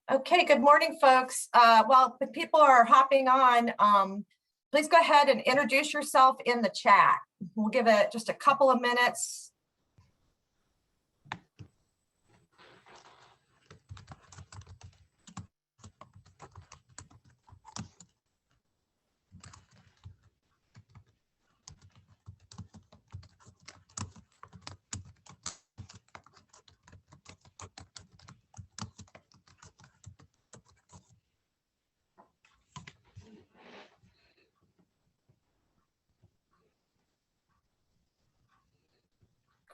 Okay, good morning, folks. While the people are hopping on, please go ahead and introduce yourself in the chat. We'll give it just a couple of minutes.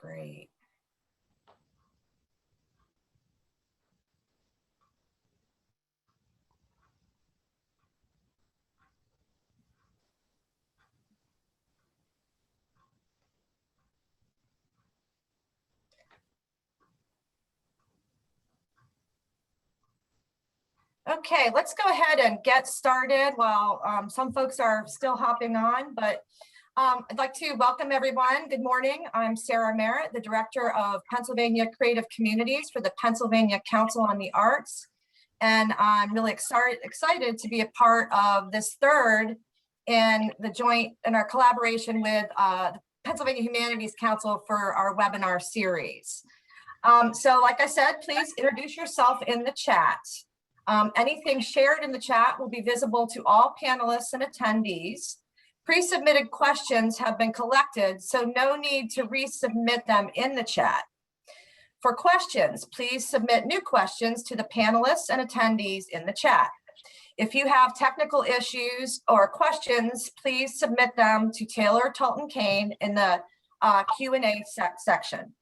Great. Okay, let's go ahead and get started while some folks are still hopping on, but I'd like to welcome everyone. Good morning. I'm Sarah Merritt, the Director of Pennsylvania Creative Communities for the Pennsylvania Council on the Arts. And I'm really excited to be a part of this third in our collaboration with the Pennsylvania Humanities Council for our webinar series. So like I said, please introduce yourself in the chat. Anything shared in the chat will be visible to all panelists and attendees. Pre-submitted questions have been collected, so no need to resubmit them in the chat. For questions, please submit new questions to the panelists and attendees in the chat. If you have technical issues or questions, please submit them to Taylor Tulton Kane in the Q&A section.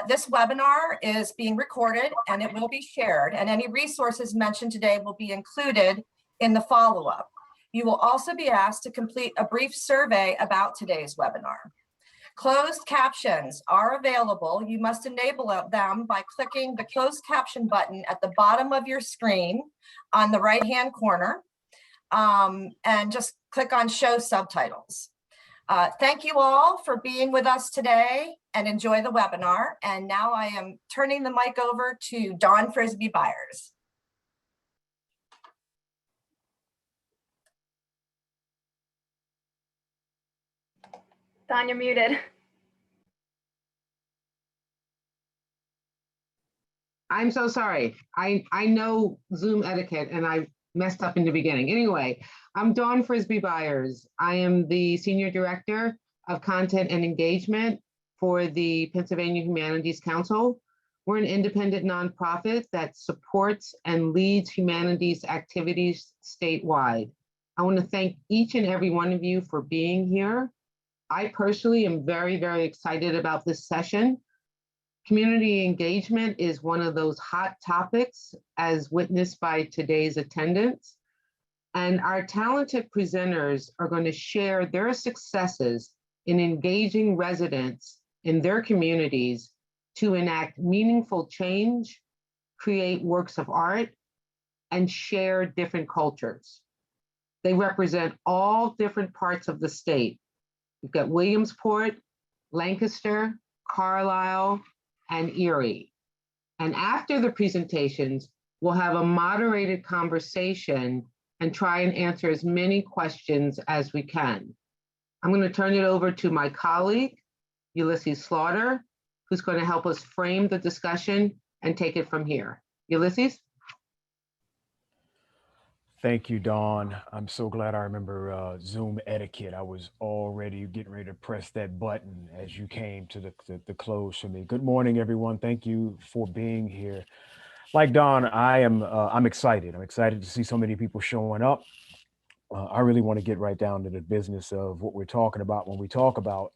This webinar is being recorded and it will be shared, and any resources mentioned today will be included in the follow-up. You will also be asked to complete a brief survey about today's webinar. Closed captions are available. You must enable them by clicking the closed caption button at the bottom of your screen on the right-hand corner, and just click on Show Subtitles. Thank you all for being with us today and enjoy the webinar. And now I am turning the mic over to Dawn Frisbee Byers. Dawn, you're muted. I'm so sorry. I know Zoom etiquette and I messed up in the beginning. Anyway, I'm Dawn Frisbee Byers. I am the Senior Director of Content and Engagement for the Pennsylvania Humanities Council. We're an independent nonprofit that supports and leads humanities activities statewide. I want to thank each and every one of you for being here. I personally am very, very excited about this session. Community engagement is one of those hot topics as witnessed by today's attendance. And our talented presenters are going to share their successes in engaging residents in their communities to enact meaningful change, create works of art, and share different cultures. They represent all different parts of the state. We've got Williamsport, Lancaster, Carlisle, and Erie. And after the presentations, we'll have a moderated conversation and try and answer as many questions as we can. I'm going to turn it over to my colleague, Ulysses Slaughter, who's going to help us frame the discussion and take it from here. Ulysses? Thank you, Dawn. I'm so glad I remember Zoom etiquette. I was already getting ready to press that button as you came to the close for me. Good morning, everyone. Thank you for being here. Like Dawn, I'm excited. I'm excited to see so many people showing up. I really want to get right down to the business of what we're talking about when we talk about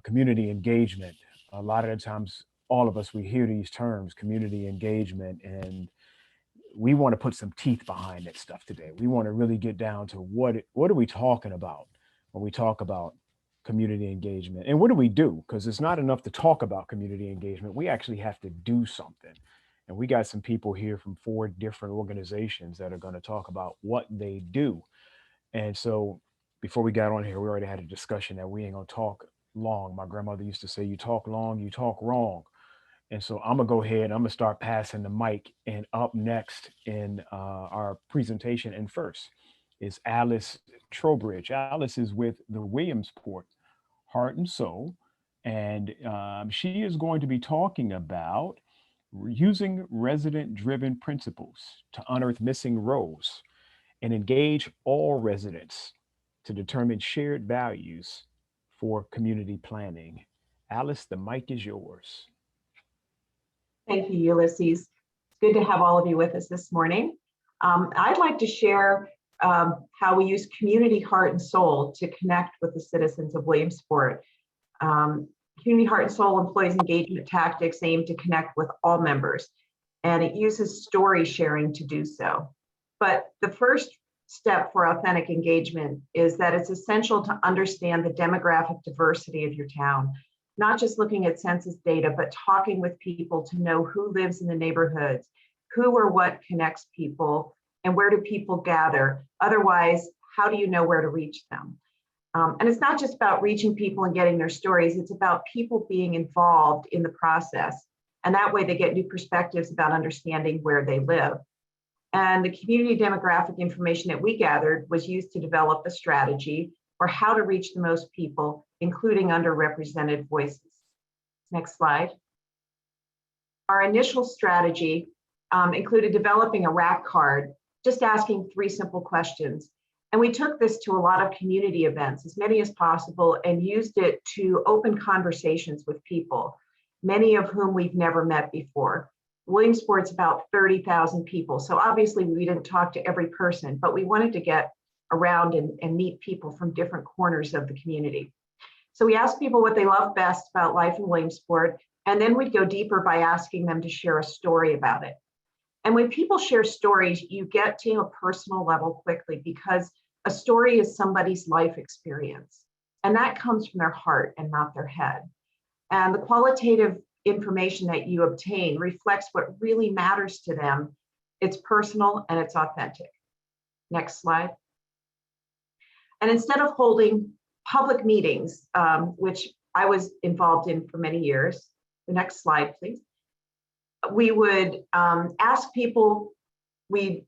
community engagement. A lot of the times, all of us, we hear these terms, community engagement, and we want to put some teeth behind that stuff today. We want to really get down to what are we talking about when we talk about community engagement, and what do we do? Because it's not enough to talk about community engagement. We actually have to do something. And we got some people here from 4 different organizations that are going to talk about what they do. And so before we got on here, we already had a discussion that we ain't gonna talk long. My grandmother used to say, you talk long, you talk wrong. And so I'm gonna go ahead and I'm gonna start passing the mic. And up next in our presentation, and first, is Alice Trowbridge. Alice is with the Williamsport Heart and Soul. And she is going to be talking about using resident-driven principles to unearth missing roles and engage all residents to determine shared values for community planning. Alice, the mic is yours. Thank you, Ulysses. It's good to have all of you with us this morning. I'd like to share how we use community heart and soul to connect with the citizens of Williamsport. Community Heart and Soul employs engagement tactics aimed to connect with all members, and it uses story sharing to do so. But the first step for authentic engagement is that it's essential to understand the demographic diversity of your town, not just looking at census data, but talking with people to know who lives in the neighborhoods, who or what connects people, and where do people gather. Otherwise, how do you know where to reach them? And it's not just about reaching people and getting their stories, it's about people being involved in the process. And that way they get new perspectives about understanding where they live. And the community demographic information that we gathered was used to develop a strategy for how to reach the most people, including underrepresented voices. Next slide. Our initial strategy included developing a rack card, just asking 3 simple questions. And we took this to a lot of community events, as many as possible, and used it to open conversations with people, many of whom we've never met before. Williamsport's about 30,000 people, so obviously we didn't talk to every person, but we wanted to get around and meet people from different corners of the community. So we asked people what they love best about life in Williamsport, and then we'd go deeper by asking them to share a story about it. And when people share stories, you get to a personal level quickly, because a story is somebody's life experience, and that comes from their heart and not their head. And the qualitative information that you obtain reflects what really matters to them. It's personal and it's authentic. Next slide. And instead of holding public meetings, which I was involved in for many years, the next slide, please. We would ask people, you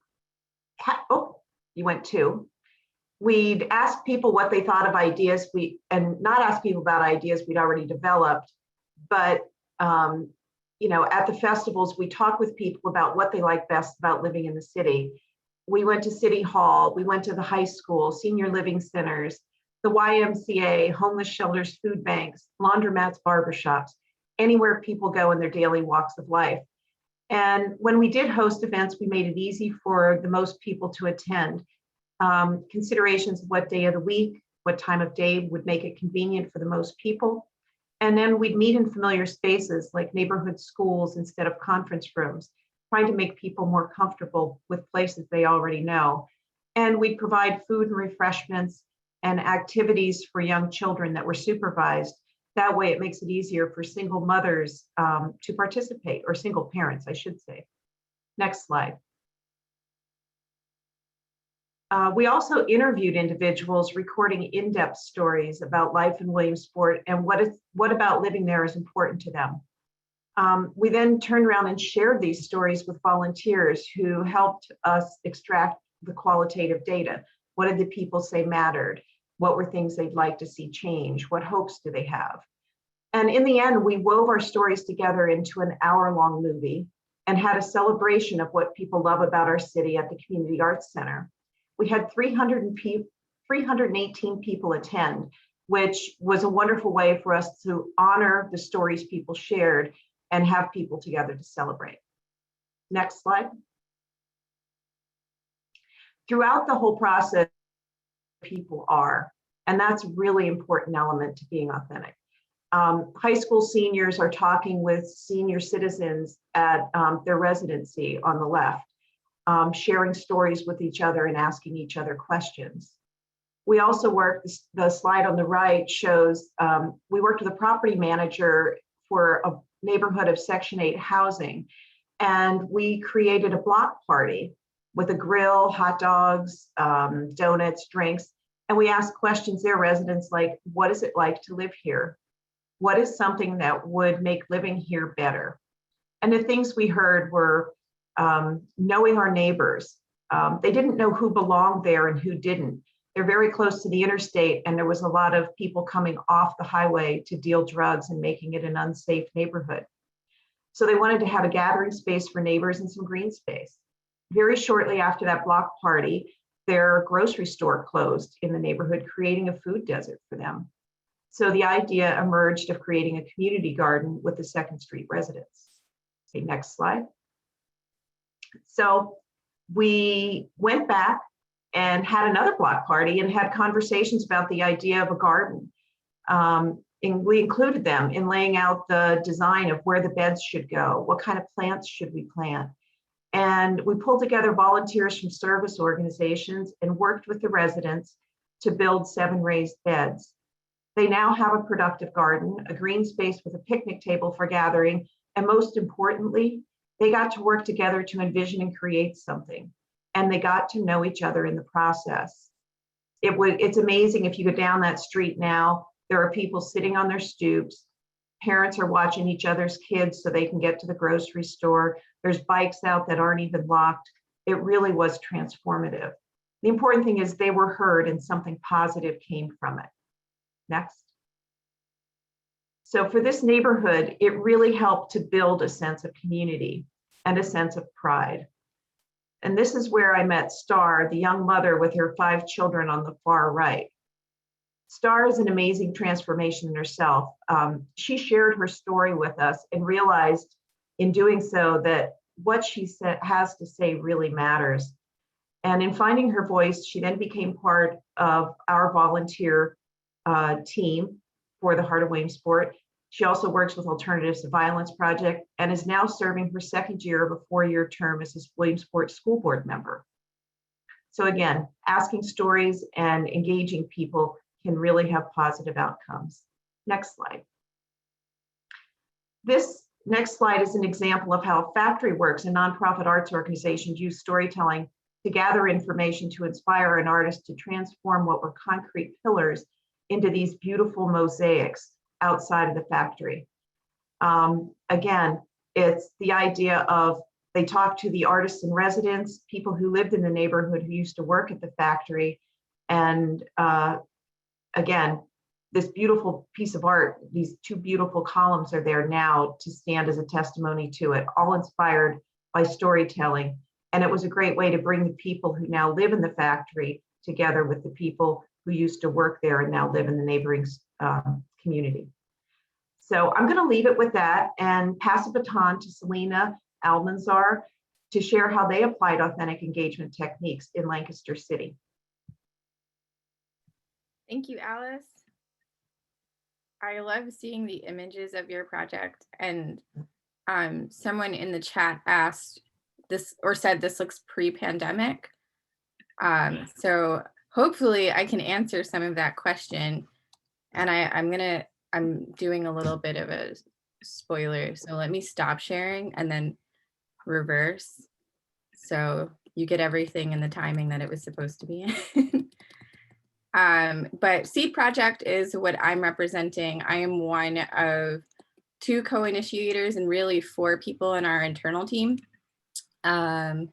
went 2. We'd ask people what they thought of ideas, and not ask people about ideas we'd already developed, but at the festivals, we talk with people about what they like best about living in the city. We went to City Hall, we went to the high school, senior living centers, the YMCA, homeless shelters, food banks, laundromats, barbershops, anywhere people go in their daily walks of life. And when we did host events, we made it easy for the most people to attend. Considerations of what day of the week, what time of day would make it convenient for the most people. And then we'd meet in familiar spaces like neighborhood schools instead of conference rooms, trying to make people more comfortable with places they already know. And we'd provide food and refreshments and activities for young children that were supervised. That way it makes it easier for single mothers to participate, or single parents, I should say. Next slide. We also interviewed individuals recording in-depth stories about life in Williamsport and what about living there is important to them. We then turned around and shared these stories with volunteers who helped us extract the qualitative data. What did the people say mattered? What were things they'd like to see change? What hopes do they have? And in the end, we wove our stories together into an hour-long movie and had a celebration of what people love about our city at the Community Arts Center. We had 318 people attend, which was a wonderful way for us to honor the stories people shared and have people together to celebrate. Next slide. Throughout the whole process, people are, and that's a really important element to being authentic. High school seniors are talking with senior citizens at their residency on the left, sharing stories with each other and asking each other questions. We also worked, the slide on the right shows, we worked with a property manager for a neighborhood of Section 8 housing, and we created a block party with a grill, hot dogs, donuts, drinks, and we asked questions their residents like, what is it like to live here? What is something that would make living here better? And the things we heard were knowing our neighbors. They didn't know who belonged there and who didn't. They're very close to the interstate, and there was a lot of people coming off the highway to deal drugs and making it an unsafe neighborhood. So they wanted to have a gathering space for neighbors and some green space. Very shortly after that block party, their grocery store closed in the neighborhood, creating a food desert for them. So the idea emerged of creating a community garden with the 2nd Street residents. Okay, next slide. So we went back and had another block party and had conversations about the idea of a garden. And we included them in laying out the design of where the beds should go, what kind of plants should we plant. And we pulled together volunteers from service organizations and worked with the residents to build 7 raised beds. They now have a productive garden, a green space with a picnic table for gathering, and most importantly, they got to work together to envision and create something, and they got to know each other in the process. It's amazing if you go down that street now, there are people sitting on their stoops, parents are watching each other's kids so they can get to the grocery store, there's bikes out that aren't even locked. It really was transformative. The important thing is they were heard and something positive came from it. Next. So for this neighborhood, it really helped to build a sense of community and a sense of pride. And this is where I met Star, the young mother with her 5 children on the far right. Star is an amazing transformation in herself. She shared her story with us and realized in doing so that what she has to say really matters. And in finding her voice, she then became part of our volunteer team for the Heart of Williamsport. She also works with Alternatives to Violence Project and is now serving her 2nd year of a 4-year term as a Williamsport School Board member. So again, asking stories and engaging people can really have positive outcomes. Next slide. This next slide is an example of how Factory Works, a nonprofit arts organization, use storytelling to gather information to inspire an artist to transform what were concrete pillars into these beautiful mosaics outside of the factory. Again, it's the idea of they talk to the artists in residence, people who lived in the neighborhood who used to work at the factory. And again, this beautiful piece of art, these 2 beautiful columns are there now to stand as a testimony to it, all inspired by storytelling. And it was a great way to bring the people who now live in the factory together with the people who used to work there and now live in the neighboring community. So I'm going to leave it with that and pass the baton to Salina Almanzar to share how they applied authentic engagement techniques in Lancaster City. Thank you, Alice. I love seeing the images of your project, and someone in the chat asked this or said this looks pre-pandemic. So hopefully I can answer some of that question. And I'm doing a little bit of a spoiler. So let me stop sharing and then reverse. So you get everything in the timing that it was supposed to be in. But Seed Project is what I'm representing. I am one of 2 co-initiators and really 4 people in our internal team. So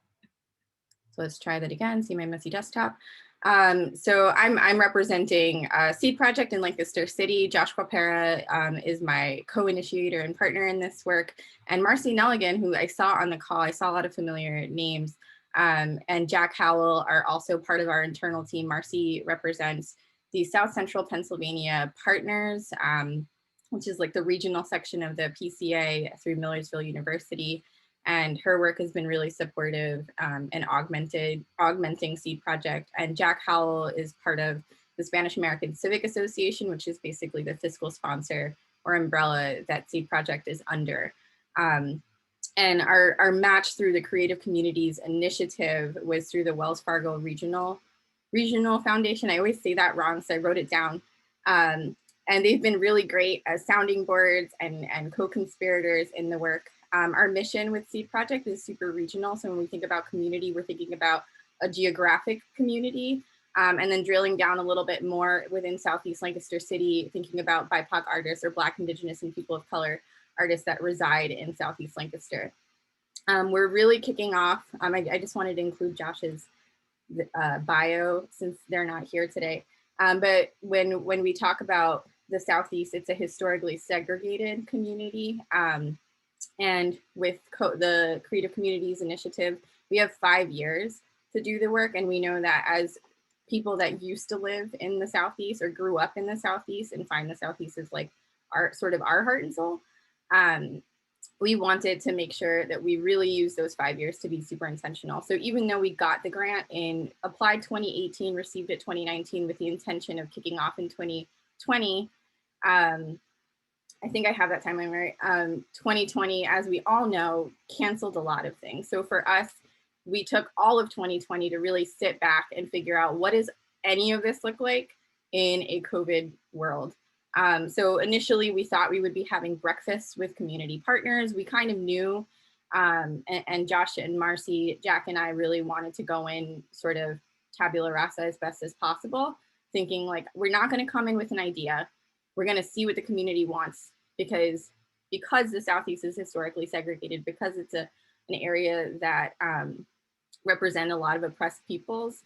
let's try that again, see my messy desktop. So I'm representing Seed Project in Lancaster City. Josh Quapera is my co-initiator and partner in this work. And Marcy Nelligan, who I saw on the call, I saw a lot of familiar names, and Jack Howell are also part of our internal team. Marcy represents the South Central Pennsylvania Partners, which is like the regional section of the PCA through Millersville University. And her work has been really supportive and augmenting Seed Project. And Jack Howell is part of the Spanish American Civic Association, which is basically the fiscal sponsor or umbrella that Seed Project is under. And our match through the Creative Communities Initiative was through the Wells Fargo Regional Foundation. I always say that wrong, so I wrote it down. And they've been really great as sounding boards and co-conspirators in the work. Our mission with Seed Project is super regional. So when we think about community, we're thinking about a geographic community, and then drilling down a little bit more within Southeast Lancaster City, thinking about BIPOC artists or Black, Indigenous, and people of color artists that reside in Southeast Lancaster. We're really kicking off, I just wanted to include Josh's bio since they're not here today. But when we talk about the Southeast, it's a historically segregated community. And with the Creative Communities Initiative, we have 5 years to do the work. And we know that as people that used to live in the Southeast or grew up in the Southeast and find the Southeast is like our heart and soul, we wanted to make sure that we really use those 5 years to be super intentional. So even though we got the grant applied 2018, received it 2019 with the intention of kicking off in 2020, I think I have that timeline right. 2020, as we all know, canceled a lot of things. So for us, we took all of 2020 to really sit back and figure out what does any of this look like in a COVID world. So initially we thought we would be having breakfast with community partners. We kind of knew, and Josh and Marcy, Jack and I really wanted to go in sort of tabula rasa as best as possible, thinking like, we're not going to come in with an idea. We're going to see what the community wants, because the Southeast is historically segregated, because it's an area that represent a lot of oppressed peoples.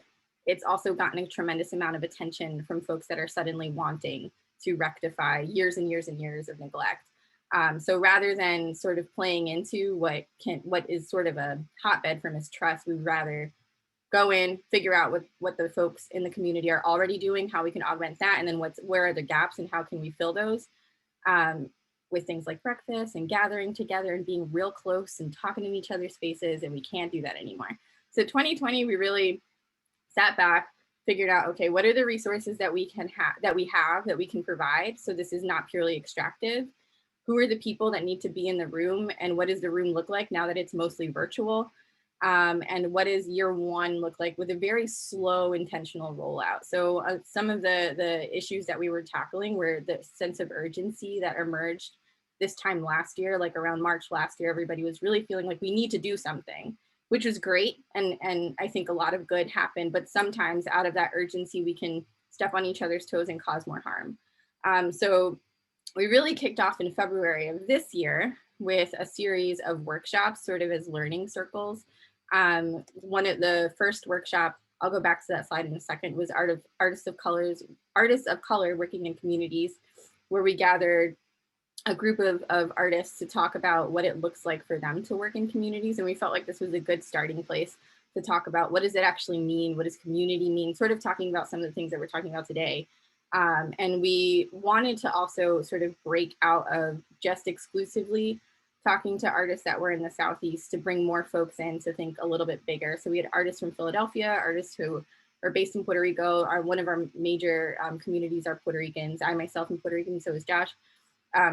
It's also gotten a tremendous amount of attention from folks that are suddenly wanting to rectify years and years and years of neglect. So rather than sort of playing into what is sort of a hotbed for mistrust, we'd rather go in, figure out what the folks in the community are already doing, how we can augment that, and then where are the gaps and how can we fill those, with things like breakfast and gathering together and being real close and talking in each other's faces, and we can't do that anymore. So 2020, we really sat back, figured out, okay, what are the resources that we can that we can provide? So this is not purely extractive. Who are the people that need to be in the room, and what does the room look like now that it's mostly virtual? And what does year one look like with a very slow intentional rollout? So some of the issues that we were tackling were the sense of urgency that emerged this time last year, like around March last year. Everybody was really feeling like we need to do something, which was great. And I think a lot of good happened, but sometimes out of that urgency, we can step on each other's toes and cause more harm. So we really kicked off in February of this year with a series of workshops, sort of as learning circles. One of the first workshop, I'll go back to that slide in a second, was artists of color working in communities, where we gathered a group of artists to talk about what it looks like for them to work in communities. And we felt like this was a good starting place to talk about what does it actually mean? What does community mean? Sort of talking about some of the things that we're talking about today. And we wanted to also sort of break out of just exclusively talking to artists that were in the Southeast to bring more folks in to think a little bit bigger. So we had artists from Philadelphia, artists who are based in Puerto Rico. One of our major communities are Puerto Ricans. I myself am Puerto Rican, so is Josh.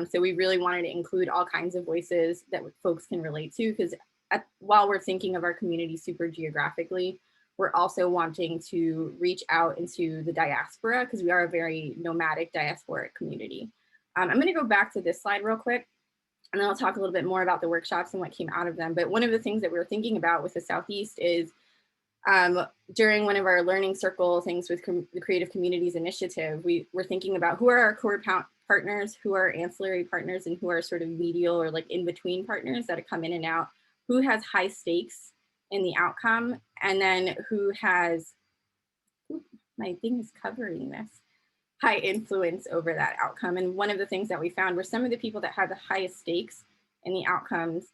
So we really wanted to include all kinds of voices that folks can relate to, because while we're thinking of our community super geographically, we're also wanting to reach out into the diaspora, because we are a very nomadic diasporic community. I'm going to go back to this slide real quick, and then I'll talk a little bit more about the workshops and what came out of them. But one of the things that we were thinking about with the Southeast is during one of our learning circle things with the Creative Communities Initiative, we were thinking about who are our core partners who are ancillary partners and who are sort of medial or like in between partners that come in and out, who has high stakes in the outcome, and then who has, my thing is covering this, high influence over that outcome. And one of the things that we found were some of the people that had the highest stakes in the outcomes,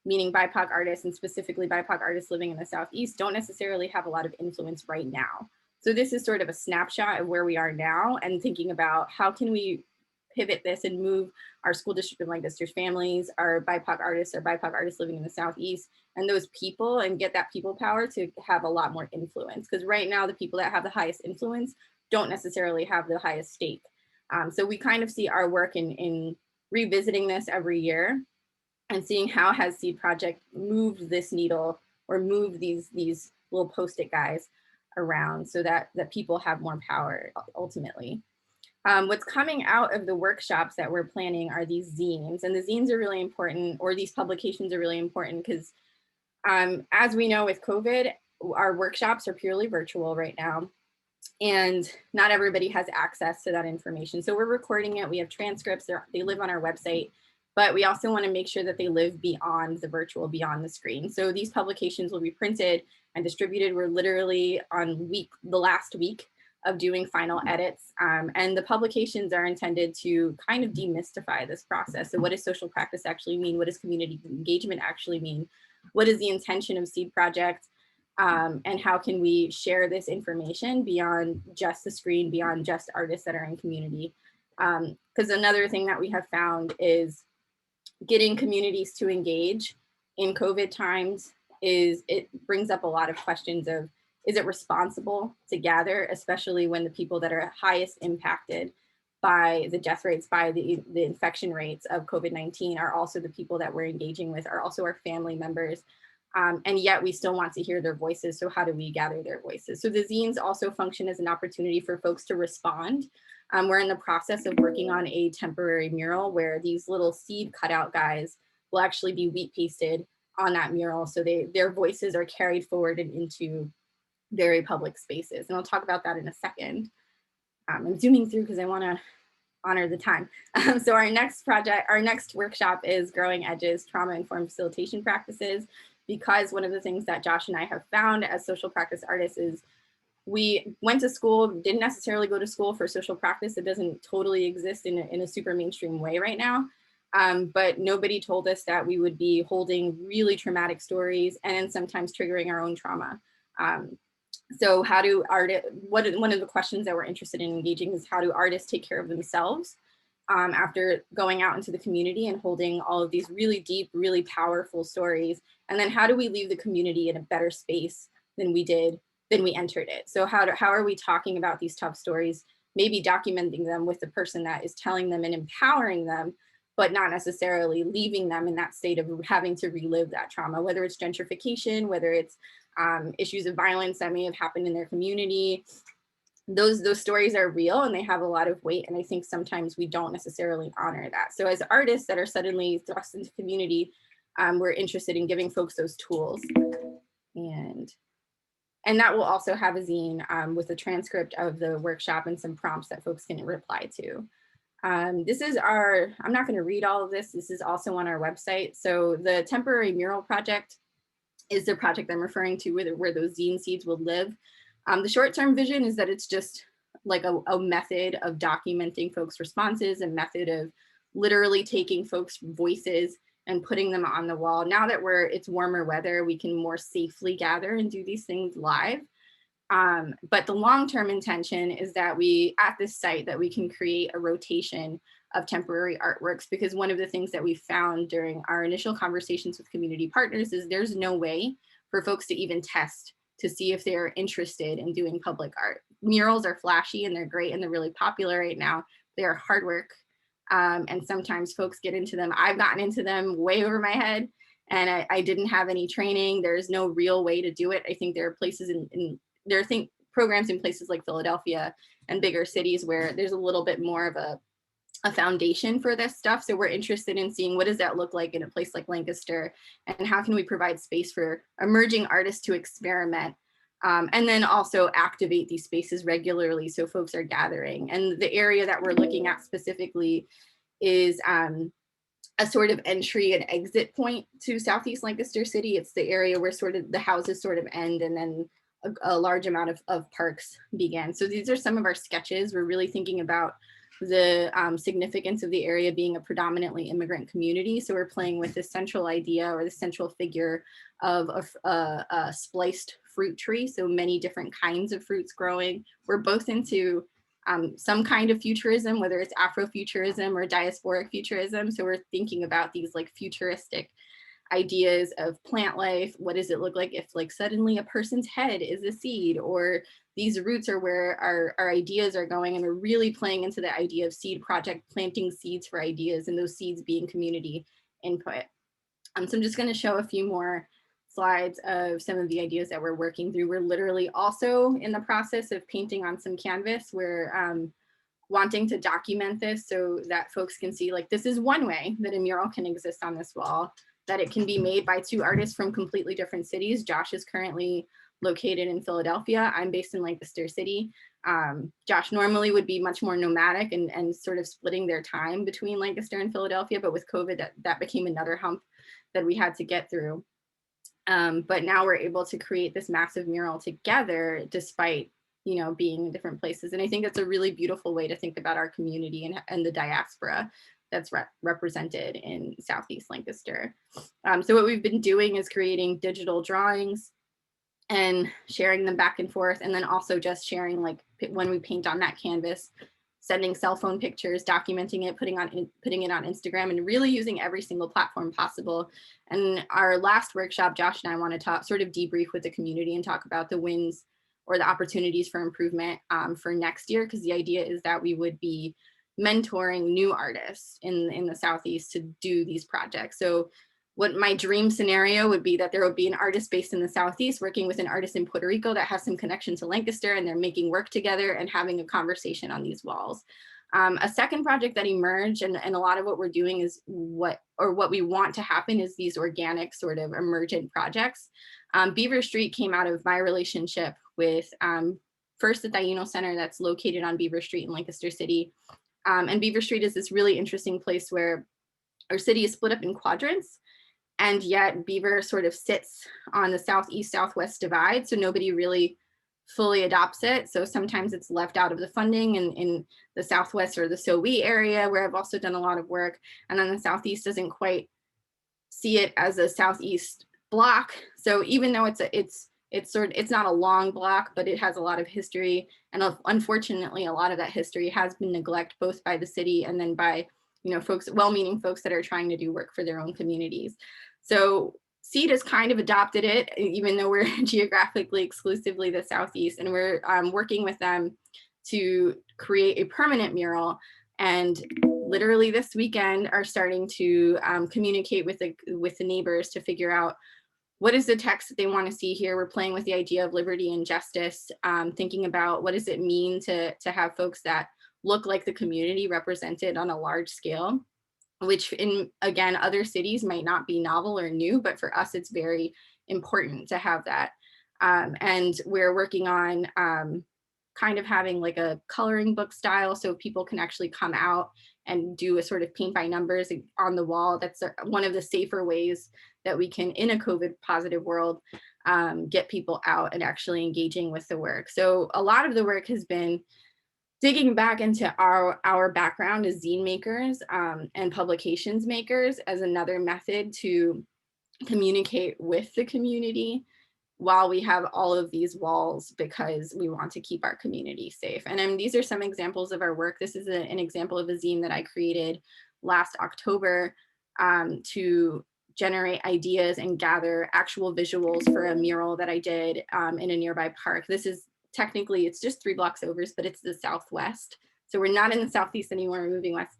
meaning BIPOC artists and specifically BIPOC artists living in the Southeast, don't necessarily have a lot of influence right now. So this is sort of a snapshot of where we are now and thinking about how can we pivot this and move our school district in Lancaster's families, our BIPOC artists living in the Southeast, and those people, and get that people power to have a lot more influence. Because right now, the people that have the highest influence don't necessarily have the highest stake. So we kind of see our work in revisiting this every year and seeing how has Seed Project moved this needle or moved these little Post-it guys around so that people have more power ultimately. What's coming out of the workshops that we're planning are these zines, and the zines are really important, or these publications are really important because as we know with COVID, our workshops are purely virtual right now, and not everybody has access to that information. So we're recording it, we have transcripts, they live on our website, but we also want to make sure that they live beyond the virtual, beyond the screen. So these publications will be printed and distributed. We're literally on the last week of doing final edits. And the publications are intended to kind of demystify this process. So what does social practice actually mean? What does community engagement actually mean? What is the intention of Seed Project? And how can we share this information beyond just the screen, beyond just artists that are in community? Because another thing that we have found is getting communities to engage in COVID times it brings up a lot of questions of, is it responsible to gather, especially when the people that are highest impacted by the death rates, by the infection rates of COVID-19 are also the people that we're engaging with, are also our family members. And yet we still want to hear their voices. So how do we gather their voices? So the zines also function as an opportunity for folks to respond. We're in the process of working on a temporary mural where these little seed cutout guys will actually be wheat pasted on that mural. So their voices are carried forward and into very public spaces. And I'll talk about that in a second. I'm zooming through because I want to honor the time. So our next workshop is Growing Edges, Trauma-Informed Facilitation Practices, because one of the things that Josh and I have found as social practice artists is we went to school, didn't necessarily go to school for social practice. It doesn't totally exist in a super mainstream way right now. But nobody told us that we would be holding really traumatic stories and then sometimes triggering our own trauma. So how do one of the questions that we're interested in engaging is how do artists take care of themselves after going out into the community and holding all of these really deep, really powerful stories? And then how do we leave the community in a better space than we entered it? So how are we talking about these tough stories, maybe documenting them with the person that is telling them and empowering them, but not necessarily leaving them in that state of having to relive that trauma, whether it's gentrification, whether it's issues of violence that may have happened in their community. Those stories are real and they have a lot of weight. And I think sometimes we don't necessarily honor that. So as artists that are suddenly thrust into community, we're interested in giving folks those tools. And that will also have a zine with a transcript of the workshop and some prompts that folks can reply to. This is I'm not going to read all of this. This is also on our website. So the temporary mural project is the project I'm referring to where those zine seeds will live. The short-term vision is that it's just like a method of documenting folks' responses, a method of literally taking folks' voices and putting them on the wall. Now that it's warmer weather, we can more safely gather and do these things live. But the long-term intention is that at this site, that we can create a rotation of temporary artworks, because one of the things that we found during our initial conversations with community partners is there's no way for folks to even test to see if they're interested in doing public art. Murals are flashy and they're great and they're really popular right now. They are hard work. And sometimes folks get into them. I've gotten into them way over my head and I didn't have any training. There's no real way to do it. I think there are places programs in places like Philadelphia and bigger cities where there's a little bit more of a foundation for this stuff. So we're interested in seeing what does that look like in a place like Lancaster, and how can we provide space for emerging artists to experiment And then also activate these spaces regularly so folks are gathering. And the area that we're looking at specifically is a sort of entry and exit point to Southeast Lancaster City. It's the area where sort of the houses sort of end and then a large amount of parks begin. So these are some of our sketches. We're really thinking about the significance of the area being a predominantly immigrant community. So we're playing with this central idea or the central figure of a spliced fruit tree. So many different kinds of fruits growing. We're both into some kind of futurism, whether it's Afrofuturism or diasporic futurism. So we're thinking about these like futuristic ideas of plant life. What does it look like if like suddenly a person's head is a seed, or these roots are where our ideas are going, and we're really playing into the idea of seed project, planting seeds for ideas, and those seeds being community input. So I'm just going to show a few more slides of some of the ideas that we're working through. We're literally also in the process of painting on some canvas. We're wanting to document this so that folks can see, like, this is one way that a mural can exist on this wall, that it can be made by two artists from completely different cities. Josh is currently located in Philadelphia. I'm based in Lancaster City. Josh normally would be much more nomadic and sort of splitting their time between Lancaster and Philadelphia, but with COVID, that became another hump that we had to get through. But now we're able to create this massive mural together despite, you know, being in different places. And I think that's a really beautiful way to think about our community and the diaspora that's represented in Southeast Lancaster. So what we've been doing is creating digital drawings and sharing them back and forth. And then also just sharing, like, when we paint on that canvas, sending cell phone pictures, documenting it, putting it on Instagram, and really using every single platform possible. And our last workshop, Josh and I want to sort of debrief with the community and talk about the wins or the opportunities for improvement for next year, because the idea is that we would be mentoring new artists in the Southeast to do these projects. So what my dream scenario would be that there would be an artist based in the Southeast working with an artist in Puerto Rico that has some connection to Lancaster, and they're making work together and having a conversation on these walls. A second project that emerged, and a lot of what we're doing is what we want to happen is these organic sort of emergent projects. Beaver Street came out of my relationship with first the Taino Center that's located on Beaver Street in Lancaster City. And Beaver Street is this really interesting place where our city is split up in quadrants, and yet Beaver sort of sits on the southeast-southwest divide, so nobody really fully adopts it. So sometimes it's left out of the funding in the Southwest or the SOE area, where I've also done a lot of work, and then the Southeast doesn't quite see it as a Southeast block. So even though it's not a long block, but it has a lot of history, and unfortunately a lot of that history has been neglected both by the city and then by, you know, folks, well-meaning folks that are trying to do work for their own communities. So SEED has kind of adopted it, even though we're geographically exclusively the Southeast, and we're working with them to create a permanent mural. And literally this weekend are starting to communicate with the neighbors to figure out what is the text that they want to see here. We're playing with the idea of liberty and justice, thinking about what does it mean to have folks that look like the community represented on a large scale, which in, again, other cities might not be novel or new, but for us, it's very important to have that. And we're working on kind of having like a coloring book style, so people can actually come out and do a sort of paint by numbers on the wall. That's one of the safer ways that we can, in a COVID positive world, get people out and actually engaging with the work. So a lot of the work has been digging back into our background as zine makers and publications makers as another method to communicate with the community while we have all of these walls, because we want to keep our community safe. And these are some examples of our work. This is an example of a zine that I created last October to generate ideas and gather actual visuals for a mural that I did in a nearby park. This is technically, it's just 3 blocks over, but it's the Southwest. So we're not in the Southeast anymore, we're moving west.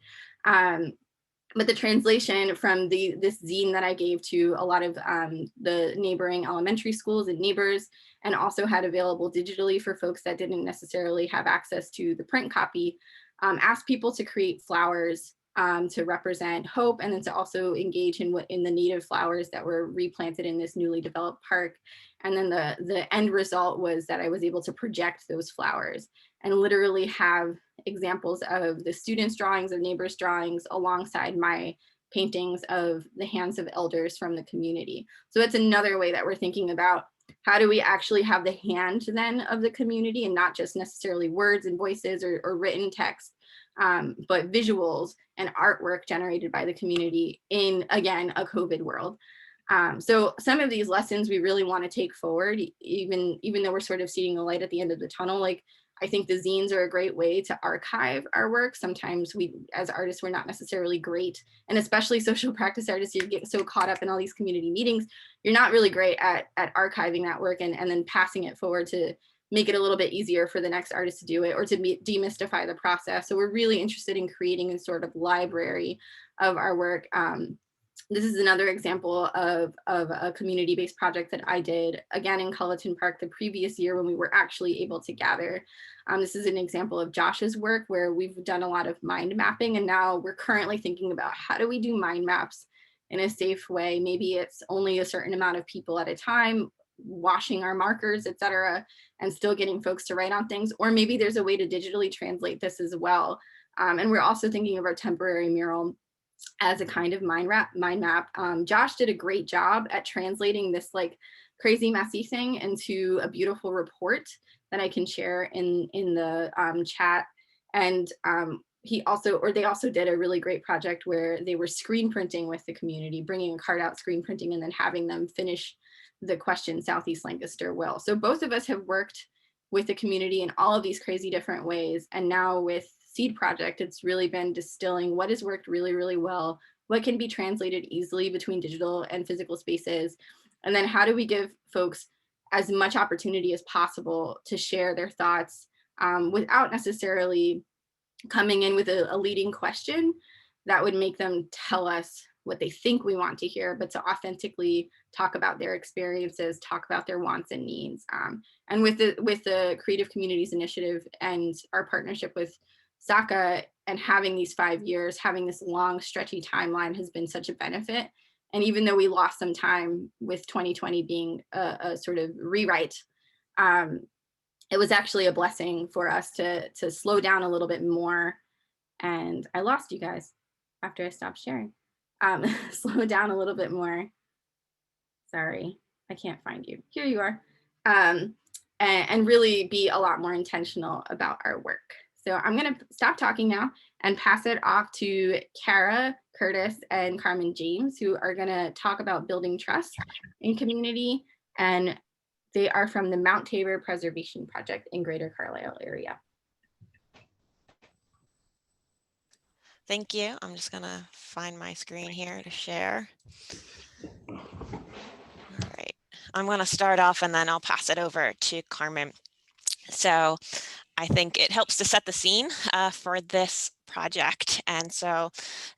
But the translation from this zine that I gave to a lot of the neighboring elementary schools and neighbors, and also had available digitally for folks that didn't necessarily have access to the print copy, asked people to create flowers to represent hope, and then to also engage in the native flowers that were replanted in this newly developed park. And then the end result was that I was able to project those flowers and literally have examples of the students' drawings, of neighbors' drawings, alongside my paintings of the hands of elders from the community. So it's another way that we're thinking about how do we actually have the hand then of the community, and not just necessarily words and voices or written text, but visuals and artwork generated by the community in, again, a COVID world. So some of these lessons we really want to take forward, even though we're sort of seeing the light at the end of the tunnel. Like, I think the zines are a great way to archive our work. Sometimes we, as artists, we're not necessarily great, and especially social practice artists, you get so caught up in all these community meetings, you're not really great at archiving that work and then passing it forward to make it a little bit easier for the next artist to do it, or to demystify the process. So we're really interested in creating a sort of library of our work. This is another example of a community-based project that I did, again, in Culliton Park the previous year when we were actually able to gather. This is an example of Josh's work where we've done a lot of mind mapping, and now we're currently thinking about how do we do mind maps in a safe way. Maybe it's only a certain amount of people at a time, washing our markers, etc., and still getting folks to write on things. Or maybe there's a way to digitally translate this as well. And we're also thinking of our temporary mural as a kind of mind map. Josh did a great job at translating this like crazy messy thing into a beautiful report that I can share in the chat. And they also did a really great project where they were screen printing with the community, bringing a card out, screen printing, and then having them finish the question Southeast Lancaster will. So both of us have worked with the community in all of these crazy different ways. And now with Seed Project, it's really been distilling what has worked really, really well, what can be translated easily between digital and physical spaces, and then how do we give folks as much opportunity as possible to share their thoughts without necessarily coming in with a leading question that would make them tell us what they think we want to hear, but to authentically talk about their experiences, talk about their wants and needs. And with the Creative Communities Initiative and our partnership with SACA, and having these 5 years, having this long stretchy timeline has been such a benefit. And even though we lost some time with 2020 being a sort of rewrite, it was actually a blessing for us to slow down a little bit more. And I lost you guys after I stopped sharing. Slow down a little bit more. Sorry, I can't find you. Here you are. And really be a lot more intentional about our work. So I'm going to stop talking now and pass it off to Kara, Curtis, and Carmen James, who are going to talk about building trust in community. And they are from the Mount Tabor Preservation Project in Greater Carlisle area. Thank you. I'm just going to find my screen here to share. All right. I'm going to start off and then I'll pass it over to Carmen. So I think it helps to set the scene for this project. And so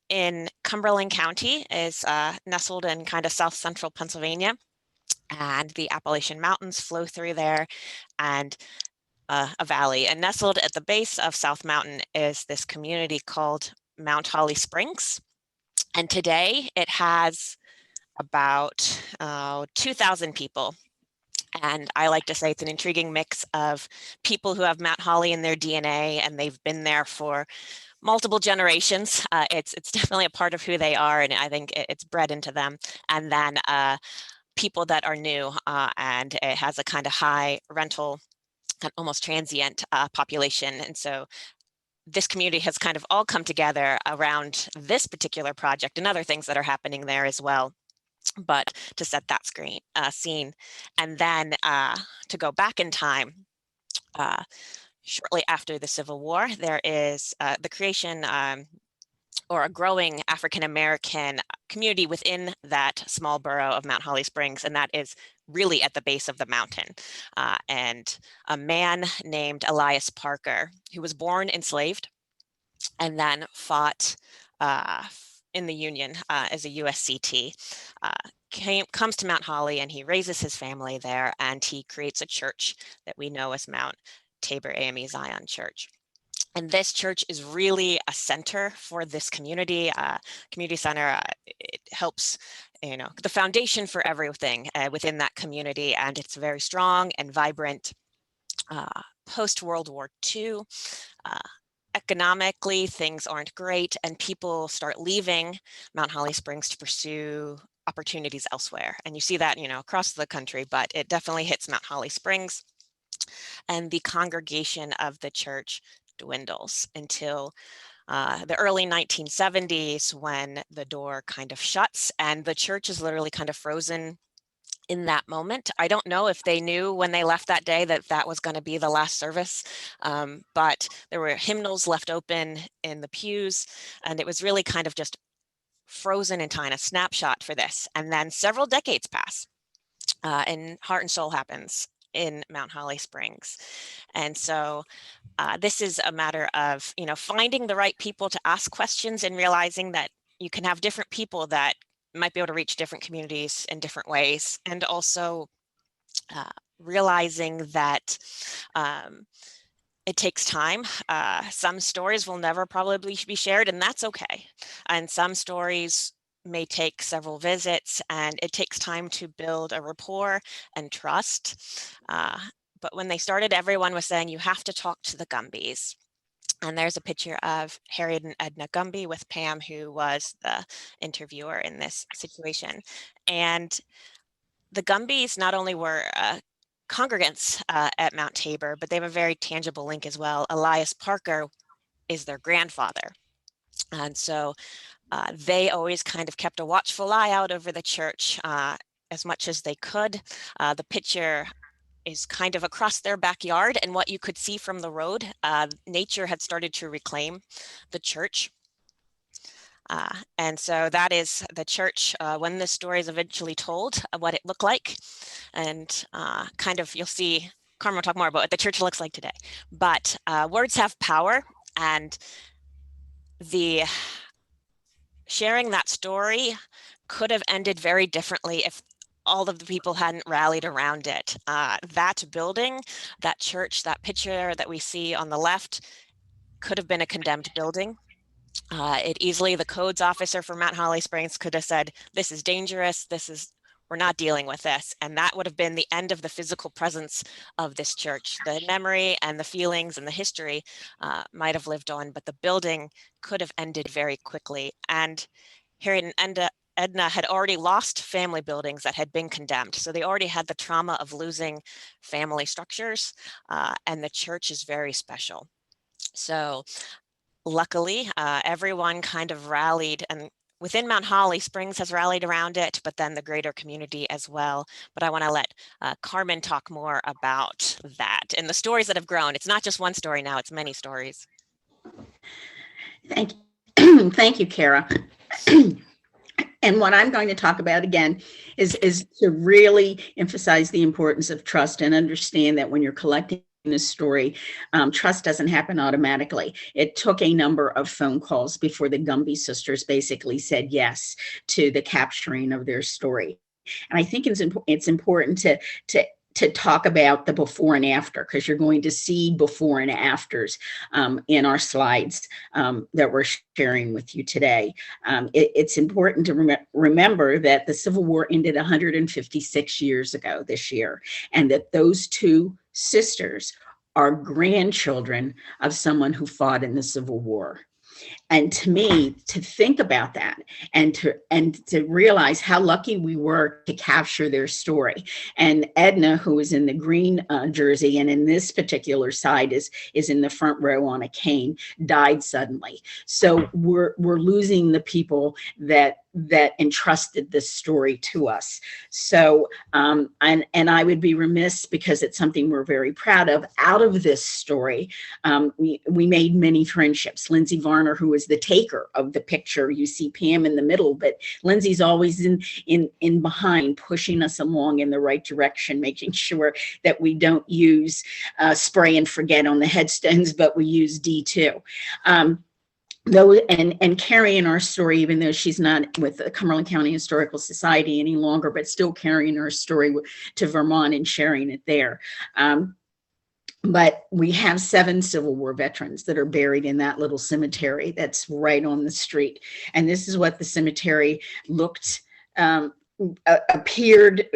in Cumberland County is nestled in kind of south central Pennsylvania, and the Appalachian Mountains flow through there, and a valley. And nestled at the base of South Mountain is this community called Mount Holly Springs. And today it has about 2,000 people. And I like to say it's an intriguing mix of people who have Mount Holly in their DNA, and they've been there for multiple generations. It's definitely a part of who they are, and I think it's bred into them. And then people that are new, and it has a kind of high rental and almost transient population. And so this community has kind of all come together around this particular project and other things that are happening there as well. But to set that scene, and then to go back in time, shortly after the Civil War, there is the creation or a growing African-American community within that small borough of Mount Holly Springs, and that is really at the base of the mountain. And a man named Elias Parker, who was born enslaved and then fought in the Union as a USCT, comes to Mount Holly, and he raises his family there, and he creates a church that we know as Mount Tabor AME Zion Church. And this church is really a center for this community. Community center, it helps, the foundation for everything within that community. And it's very strong and vibrant. Post-World War II, economically, things aren't great, and people start leaving Mount Holly Springs to pursue opportunities elsewhere. And you see that, across the country, but it definitely hits Mount Holly Springs. And the congregation of the church dwindles until the early 1970s, when the door kind of shuts and the church is literally kind of frozen in that moment. I don't know if they knew when they left that day that that was going to be the last service, but there were hymnals left open in the pews, and it was really kind of just frozen in time, a snapshot for this. And then several decades pass, and Heart and Soul happens in Mount Holly Springs. And so this is a matter of, finding the right people to ask questions and realizing that you can have different people that might be able to reach different communities in different ways. And also realizing that it takes time. Some stories will never probably be shared, and that's okay. And some stories may take several visits, and it takes time to build a rapport and trust. But when they started, everyone was saying, you have to talk to the Gumbies. And there's a picture of Harriet and Edna Gumby with Pam, who was the interviewer in this situation. And the Gumbies not only were congregants at Mount Tabor, but they have a very tangible link as well. Elias Parker is their grandfather. And so they always kind of kept a watchful eye out over the church as much as they could. The picture is kind of across their backyard, and what you could see from the road, nature had started to reclaim the church. And so that is the church when this story is eventually told, what it looked like. And kind of, you'll see, Carmen will talk more about what the church looks like today. But words have power, and the sharing that story could have ended very differently if all of the people hadn't rallied around it. That building, that church, that picture that we see on the left could have been a condemned building. It easily, the codes officer for Mount Holly Springs could have said, this is dangerous, we're not dealing with this. And that would have been the end of the physical presence of this church. The memory and the feelings and the history might have lived on, but the building could have ended very quickly. And Harriet and Edna had already lost family buildings that had been condemned. So they already had the trauma of losing family structures, and the church is very special. So luckily, everyone kind of rallied, and within Mount Holly Springs has rallied around it, but then the greater community as well. But I want to let Carmen talk more about that and the stories that have grown. It's not just one story now, it's many stories. Thank you. Thank you, Kara. And what I'm going to talk about again is to really emphasize the importance of trust and understand that when you're collecting this story, trust doesn't happen automatically. It took a number of phone calls before the Gumby sisters basically said yes to the capturing of their story. And I think it's important to talk about the before and after, because you're going to see before and afters in our slides that we're sharing with you today. It's important to remember that the Civil War ended 156 years ago this year, and that those two sisters are grandchildren of someone who fought in the Civil War. And to me, to think about that and to realize how lucky we were to capture their story. And Edna, who is in the green jersey and in this particular side is in the front row on a cane, died suddenly. So we're losing the people that entrusted this story to us. So, and I would be remiss, because it's something we're very proud of. Out of this story, we made many friendships. Lindsay Varner, who is the taker of the picture, you see Pam in the middle, but Lindsay's always in behind, pushing us along in the right direction, making sure that we don't use spray and forget on the headstones, but we use D2. Though, and carrying our story, even though she's not with the Cumberland County Historical Society any longer, but still carrying her story to Vermont and sharing it there. But we have 7 Civil War veterans that are buried in that little cemetery that's right on the street. And this is what the cemetery looked, appeared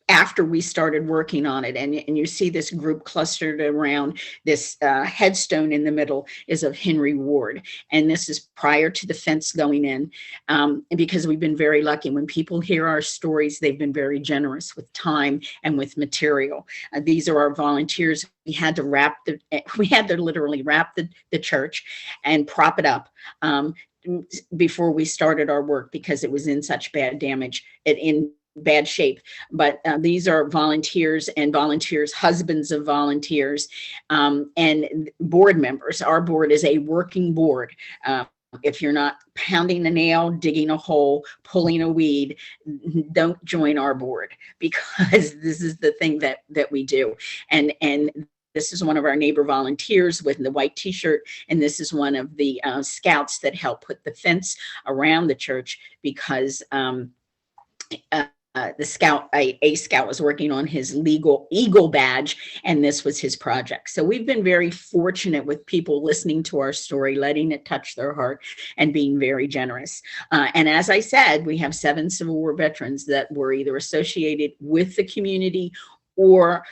after we started working on it. And you see this group clustered around this headstone in the middle is of Henry Ward. And this is prior to the fence going in, because we've been very lucky. When people hear our stories, they've been very generous with time and with material. These are our volunteers. We had to literally wrap the church and prop it up before we started our work because it was in such bad damage, in bad shape. But these are volunteers and volunteers, husbands of volunteers, and board members. Our board is a working board. If you're not pounding a nail, digging a hole, pulling a weed, don't join our board, because this is the thing that we do. And this is one of our neighbor volunteers with the white t-shirt. And this is one of the scouts that helped put the fence around the church, because the scout, a scout was working on his legal Eagle badge, and this was his project. So we've been very fortunate with people listening to our story, letting it touch their heart, and being very generous. And as I said, we have 7 Civil War veterans that were either associated with the community or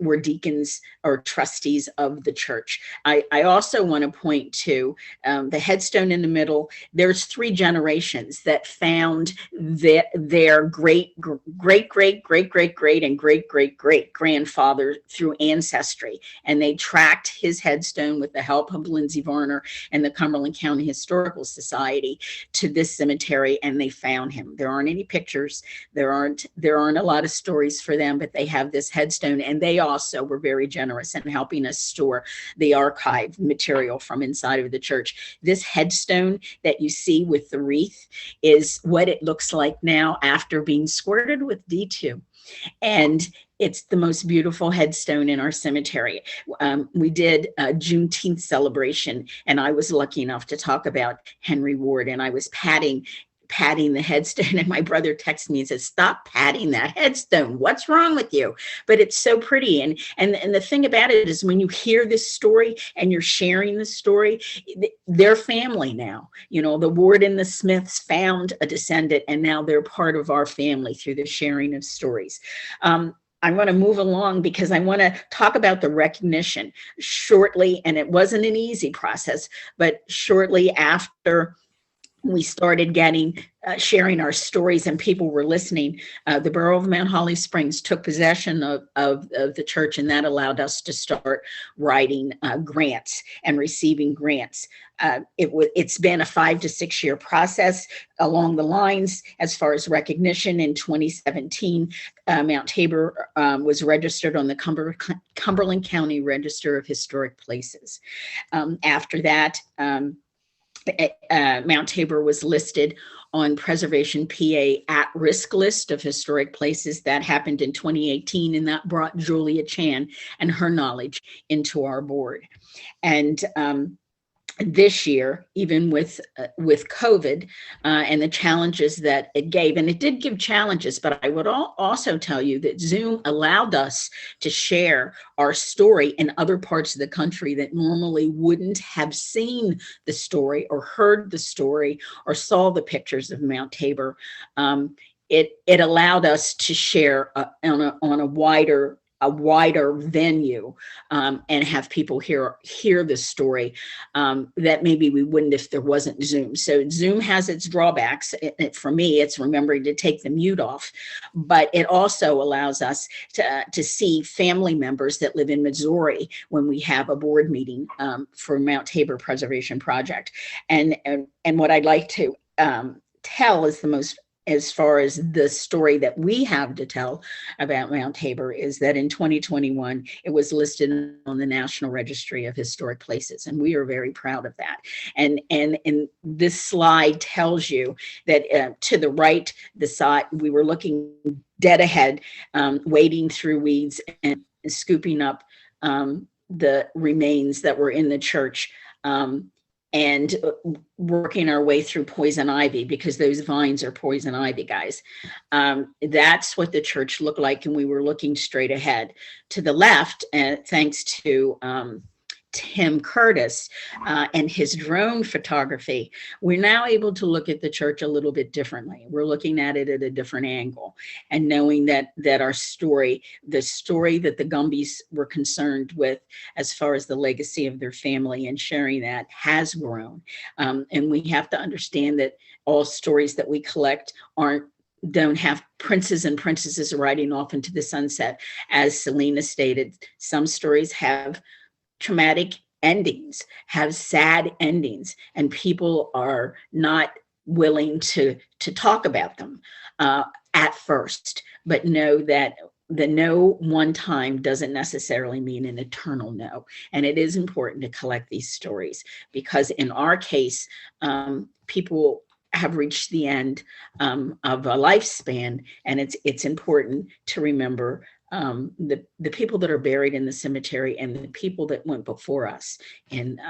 were deacons or trustees of the church. I also want to point to the headstone in the middle. There's 3 generations that found their great and great grandfather through ancestry, and they tracked his headstone with the help of Lindsay Varner and the Cumberland County Historical Society to this cemetery, and they found him. There aren't any pictures. There aren't a lot of stories for them, but they have this headstone, and they also were very generous in helping us store the archive material from inside of the church. This headstone that you see with the wreath is what it looks like now after being squirted with D2. And it's the most beautiful headstone in our cemetery. We did a Juneteenth celebration, and I was lucky enough to talk about Henry Ward, and I was patting the headstone, and my brother texted me and said, "Stop patting that headstone. What's wrong with you?" But it's so pretty. And the thing about it is, when you hear this story and you're sharing the story, they're family now. You know, the Ward and the Smiths found a descendant, and now they're part of our family through the sharing of stories. I'm going to move along because I want to talk about the recognition shortly. And it wasn't an easy process, but shortly after we started sharing our stories and people were listening, the Borough of Mount Holly Springs took possession of the church, and that allowed us to start writing grants and receiving grants. It's been a 5 to 6 year process along the lines as far as recognition. In 2017, Mount Tabor was registered on the Cumberland County Register of Historic Places. After that, Mount Tabor was listed on Preservation PA at-risk list of historic places. That happened in 2018, and that brought Julia Chan and her knowledge into our board. And this year, even with COVID and the challenges that it gave, and it did give challenges, but I would also tell you that Zoom allowed us to share our story in other parts of the country that normally wouldn't have seen the story or heard the story or saw the pictures of Mount Tabor. It allowed us to share on a wider venue and have people hear the story that maybe we wouldn't if there wasn't Zoom. So Zoom has its drawbacks. For me, it's remembering to take the mute off, but it also allows us to see family members that live in Missouri when we have a board meeting for Mount Tabor Preservation Project. And what I'd like to tell is as far as the story that we have to tell about Mount Tabor is that in 2021, it was listed on the National Registry of Historic Places, and we are very proud of that. And this slide tells you that to the right, the side, we were looking dead ahead, wading through weeds and scooping up the remains that were in the church. and working our way through poison ivy, because those vines are poison ivy, guys. That's what the church looked like, and we were looking straight ahead. To the left, thanks to Tim Curtis and his drone photography, we're now able to look at the church a little bit differently. We're looking at it at a different angle, and knowing that our story, the story that the Gumbies were concerned with as far as the legacy of their family and sharing that, has grown. And we have to understand that all stories that we collect don't have princes and princesses riding off into the sunset. As Salina stated, some stories have traumatic endings, have sad endings, and people are not willing to talk about them at first, but know that the no one time doesn't necessarily mean an eternal no. And it is important to collect these stories, because in our case, people have reached the end of a lifespan, and it's important to remember the people that are buried in the cemetery and the people that went before us in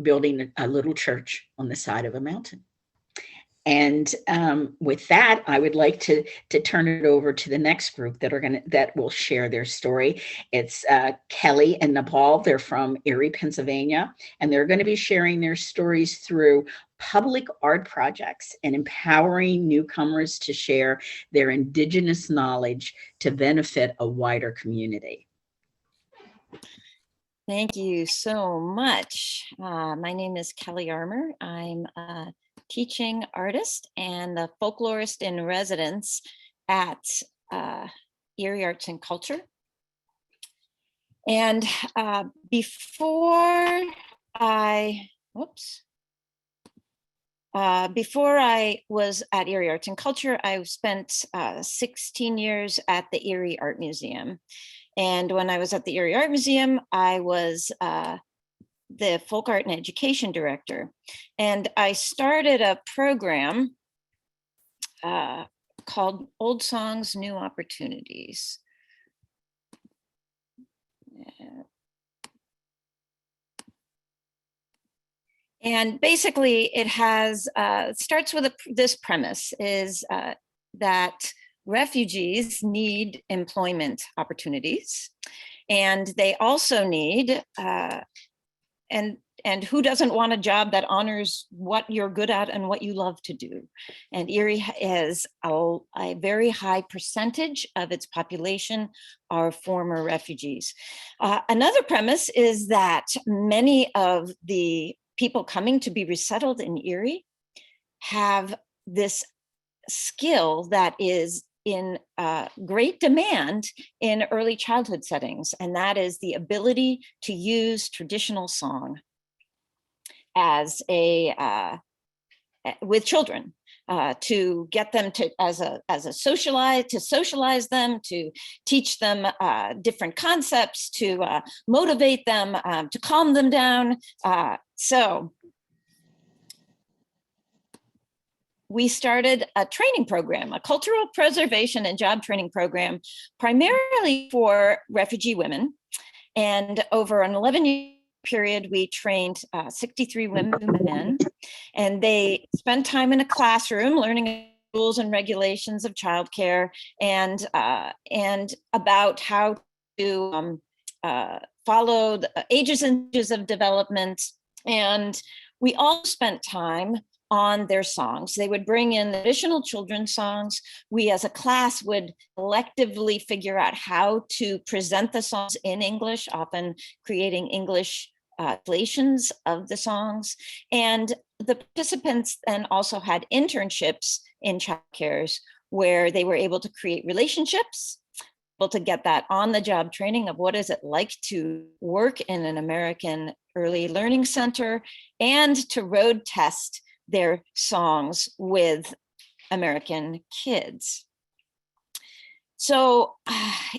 building a little church on the side of a mountain. And with that, I would like to turn it over to the next group that will share their story. It's Kelly and Nepal. They're from Erie, Pennsylvania, and they're going to be sharing their stories through public art projects and empowering newcomers to share their Indigenous knowledge to benefit a wider community. Thank you so much. My name is Kelly Armour. I'm a teaching artist and a folklorist in residence at Erie Arts and Culture. And before I was at Erie Arts and Culture, I spent 16 years at the Erie Art Museum. And when I was at the Erie Art Museum, I was the folk art and education director. And I started a program called Old Songs, New Opportunities. And basically it has, starts with this premise is that refugees need employment opportunities, and they also need, and who doesn't want a job that honors what you're good at and what you love to do? And Erie has a very high percentage of its population are former refugees. Another premise is that many of the people coming to be resettled in Erie have this skill that is in great demand in early childhood settings, and that is the ability to use traditional song as with children, to get them to socialize them, to teach them different concepts, to motivate them, to calm them down. So we started a training program, a cultural preservation and job training program, primarily for refugee women. And over an 11-year period, we trained 63 women and men, and they spent time in a classroom learning rules and regulations of childcare and about how to follow the ages and stages of development. And we all spent time on their songs. They would bring in additional children's songs. We as a class would collectively figure out how to present the songs in English, often creating English translations of the songs. And the participants then also had internships in child cares where they were able to create relationships, able to get that on-the-job training of what is it like to work in an American early learning center, and to road test their songs with American kids. So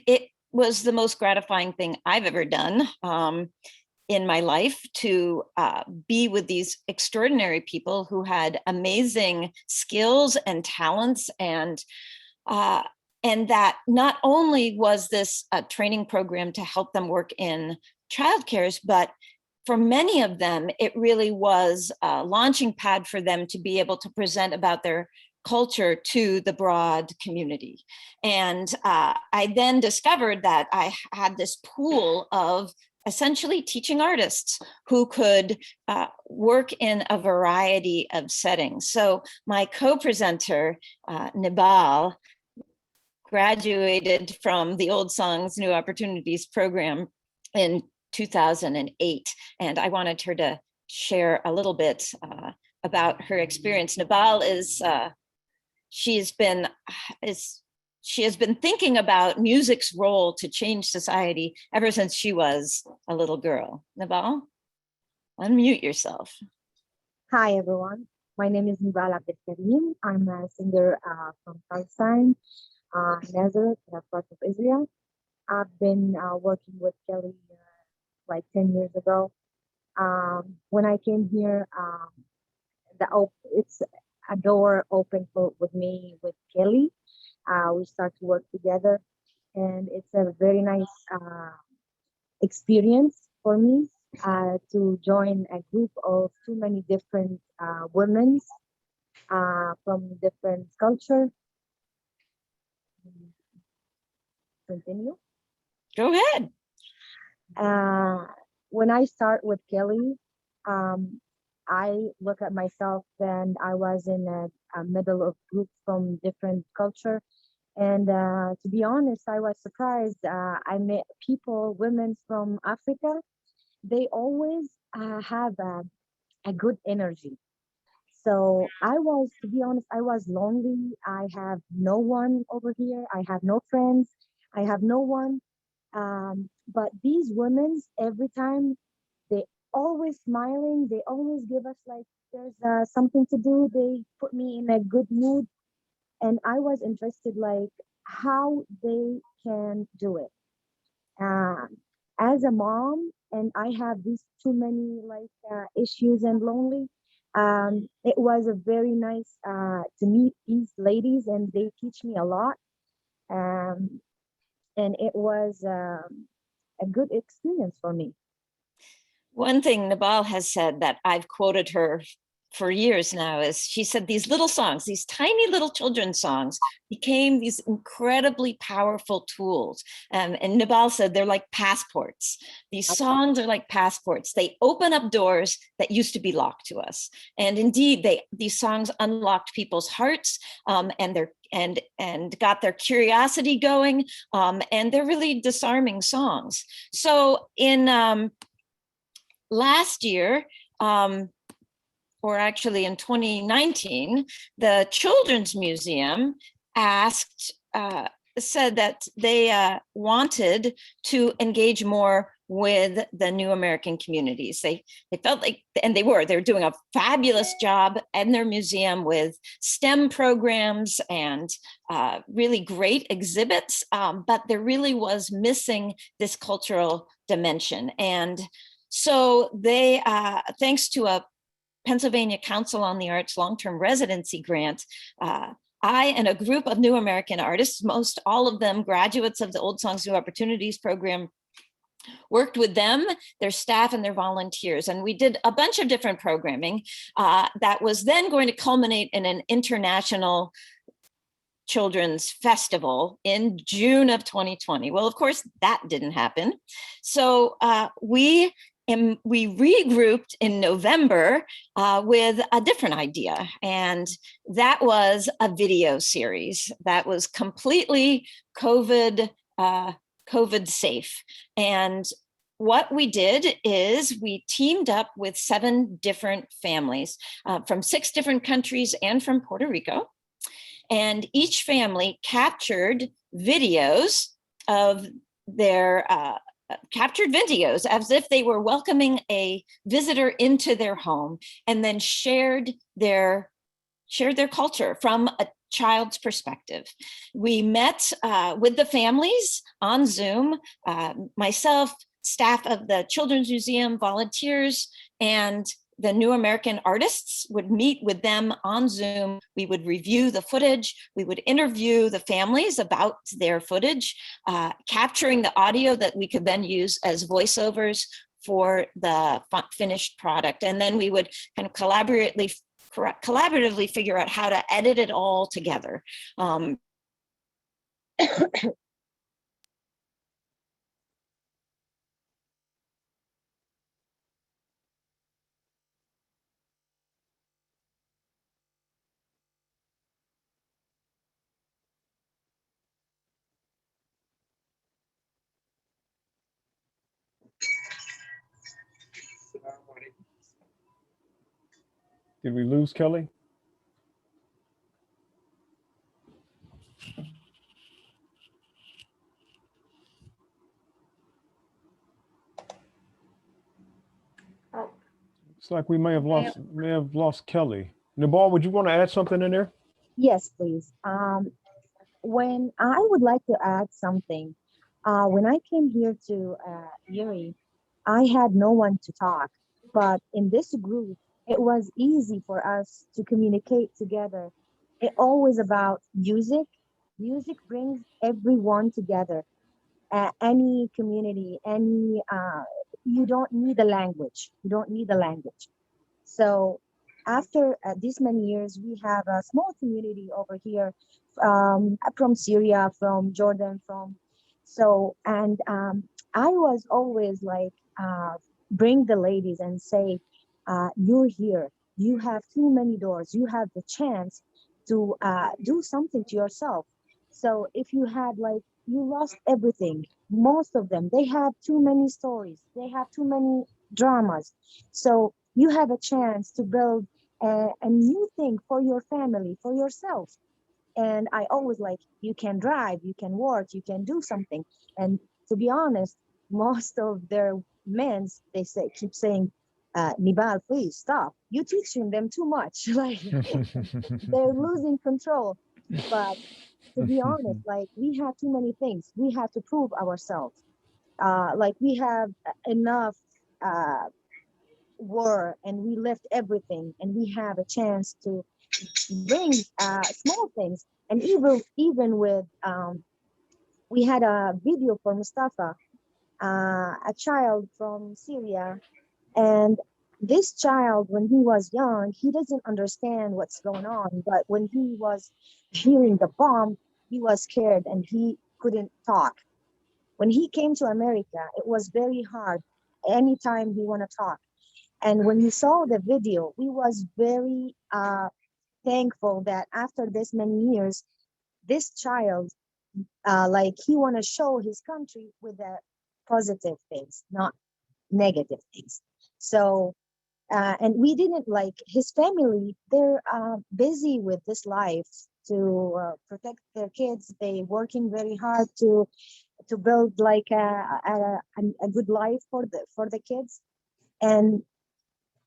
it was the most gratifying thing I've ever done in my life to be with these extraordinary people who had amazing skills and talents, and that not only was this a training program to help them work in childcares, but for many of them, it really was a launching pad for them to be able to present about their culture to the broad community. And I then discovered that I had this pool of essentially teaching artists who could work in a variety of settings. So my co-presenter, Nibal, graduated from the Old Songs, New Opportunities program in 2008. And I wanted her to share a little bit about her experience. Nibal is, she has been thinking about music's role to change society ever since she was a little girl. Nibal, unmute yourself. Hi, everyone. My name is Nibal Abdelkarim. I'm a singer from Palestine, Nazareth, part of Israel. I've been working with Kelly like 10 years ago. When I came here, it's a door open with me with Kelly. We start to work together, and it's a very nice experience for me to join a group of too many different women from different culture. Continue. Go ahead. When I start with Kelly, I look at myself and I was in a middle of group from different culture. And to be honest, I was surprised. I met people, women from Africa. They always have a good energy. So to be honest, I was lonely. I have no one over here. I have no friends. I have no one. But these women, every time, they always smiling. They always give us like there's something to do. They put me in a good mood. And I was interested like how they can do it. As a mom, and I have these too many like issues and lonely. It was a very nice to meet these ladies, and they teach me a lot. And it was a good experience for me. One thing Nibal has said that I've quoted her for years now is she said these little songs, these tiny little children's songs became these incredibly powerful tools. And Nibal said they're like passports. These songs are like passports. They open up doors that used to be locked to us. And indeed, these songs unlocked people's hearts and got their curiosity going. And they're really disarming songs. So in last year, or actually in 2019, the Children's Museum said that they wanted to engage more with the new American communities. They felt like, and they were doing a fabulous job in their museum with STEM programs and really great exhibits, but there really was missing this cultural dimension. And so they, thanks to a Pennsylvania Council on the Arts long-term residency grant, I and a group of new American artists, most all of them graduates of the Old Songs, New Opportunities program, worked with them, their staff, and their volunteers. And we did a bunch of different programming that was then going to culminate in an international children's festival in June of 2020. Well, of course, that didn't happen. So we regrouped in November with a different idea, and that was a video series that was completely COVID safe. And what we did is we teamed up with 7 different families from 6 different countries and from Puerto Rico. And each family captured videos of their captured videos as if they were welcoming a visitor into their home, and then shared their culture from a child's perspective. We met with the families on Zoom, myself, staff of the Children's Museum, volunteers, and the new American artists would meet with them on Zoom. We would review the footage. We would interview the families about their footage, capturing the audio that we could then use as voiceovers for the finished product. And then we would kind of collaboratively figure out how to edit it all together. Did we lose Kelly? Oh, It's like we may have lost Kelly. Nabal, would you want to add something in there? Yes, please. When I would like to add something, when I came here to Erie, I had no one to talk, but in this group, it was easy for us to communicate together. It always about music. Music brings everyone together. Any community, you don't need a language. You don't need a language. So after these many years, we have a small community over here from Syria, from Jordan, and I was always like, bring the ladies and say, you're here. You have too many doors. You have the chance to do something to yourself. So if you had like, you lost everything, most of them, they have too many stories. They have too many dramas. So you have a chance to build a new thing for your family, for yourself. And I always like, you can drive, you can work, you can do something. And to be honest, most of their men, keep saying, Nibal, please stop. You're teaching them too much. Like they're losing control. But to be honest, like we have too many things. We have to prove ourselves. Like we have enough war and we left everything and we have a chance to bring small things. And even with we had a video for Mustafa, a child from Syria, and this child, when he was young, he doesn't understand what's going on, but when he was hearing the bomb, he was scared and he couldn't talk. When he came to America, it was very hard anytime he want to talk. And when he saw the video, he was very thankful that after this many years, this child, like he want to show his country with the positive things, not negative things. So, and we didn't like his family, they're busy with this life to protect their kids. They working very hard to build like a good life for the kids. And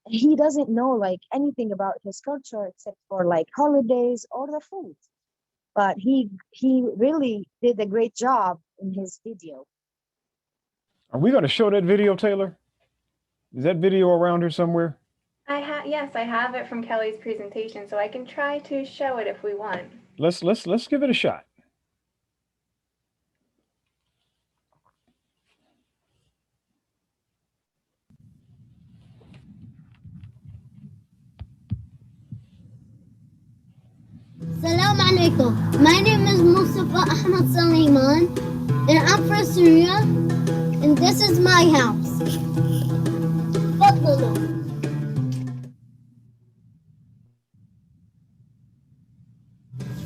he doesn't know like anything about his culture except for like holidays or the food. But he really did a great job in his video. Are we going to show that video, Taylor? Is that video around here somewhere? Yes, I have it from Kelly's presentation, so I can try to show it if we want. Let's give it a shot. Assalamu alaikum. My name is Mustafa Ahmed Suleiman, and I'm from Syria, and this is my house. تفضلوا.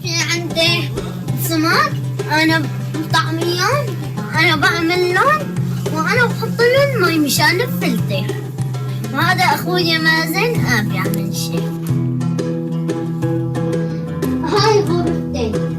في عندي سمك، أنا طعميان، أنا بعمل لون، وأنا بحط له المي مشان الفلتر. وهذا أخوي مازن بيعمل شيء. هاي غرفتي.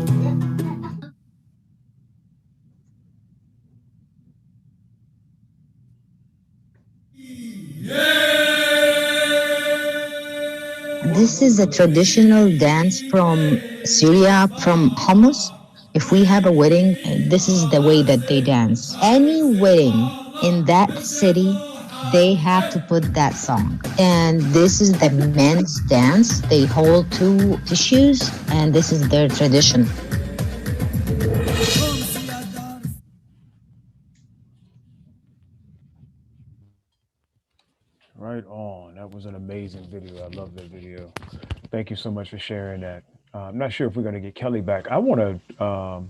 This is a traditional dance from Syria, from hummus. If we have a wedding, this is the way that they dance. Any wedding in that city, they have to put that song. And this is the men's dance. They hold two tissues, and this is their tradition. Right on. That was an amazing video. I love that video. Thank you so much for sharing that. I'm not sure if we're going to get Kelly back. I want to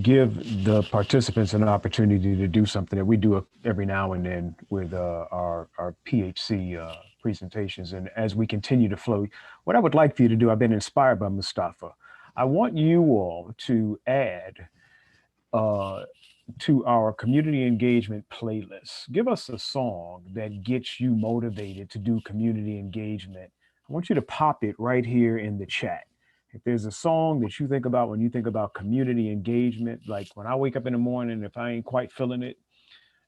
give the participants an opportunity to do something that we do every now and then with our PHC presentations. And as we continue to flow, what I would like for you to do, I've been inspired by Mustafa. I want you all to add to our community engagement playlist. Give us a song that gets you motivated to do community engagement. I want you to pop it right here in the chat. If there's a song that you think about when you think about community engagement, like when I wake up in the morning, if I ain't quite feeling it,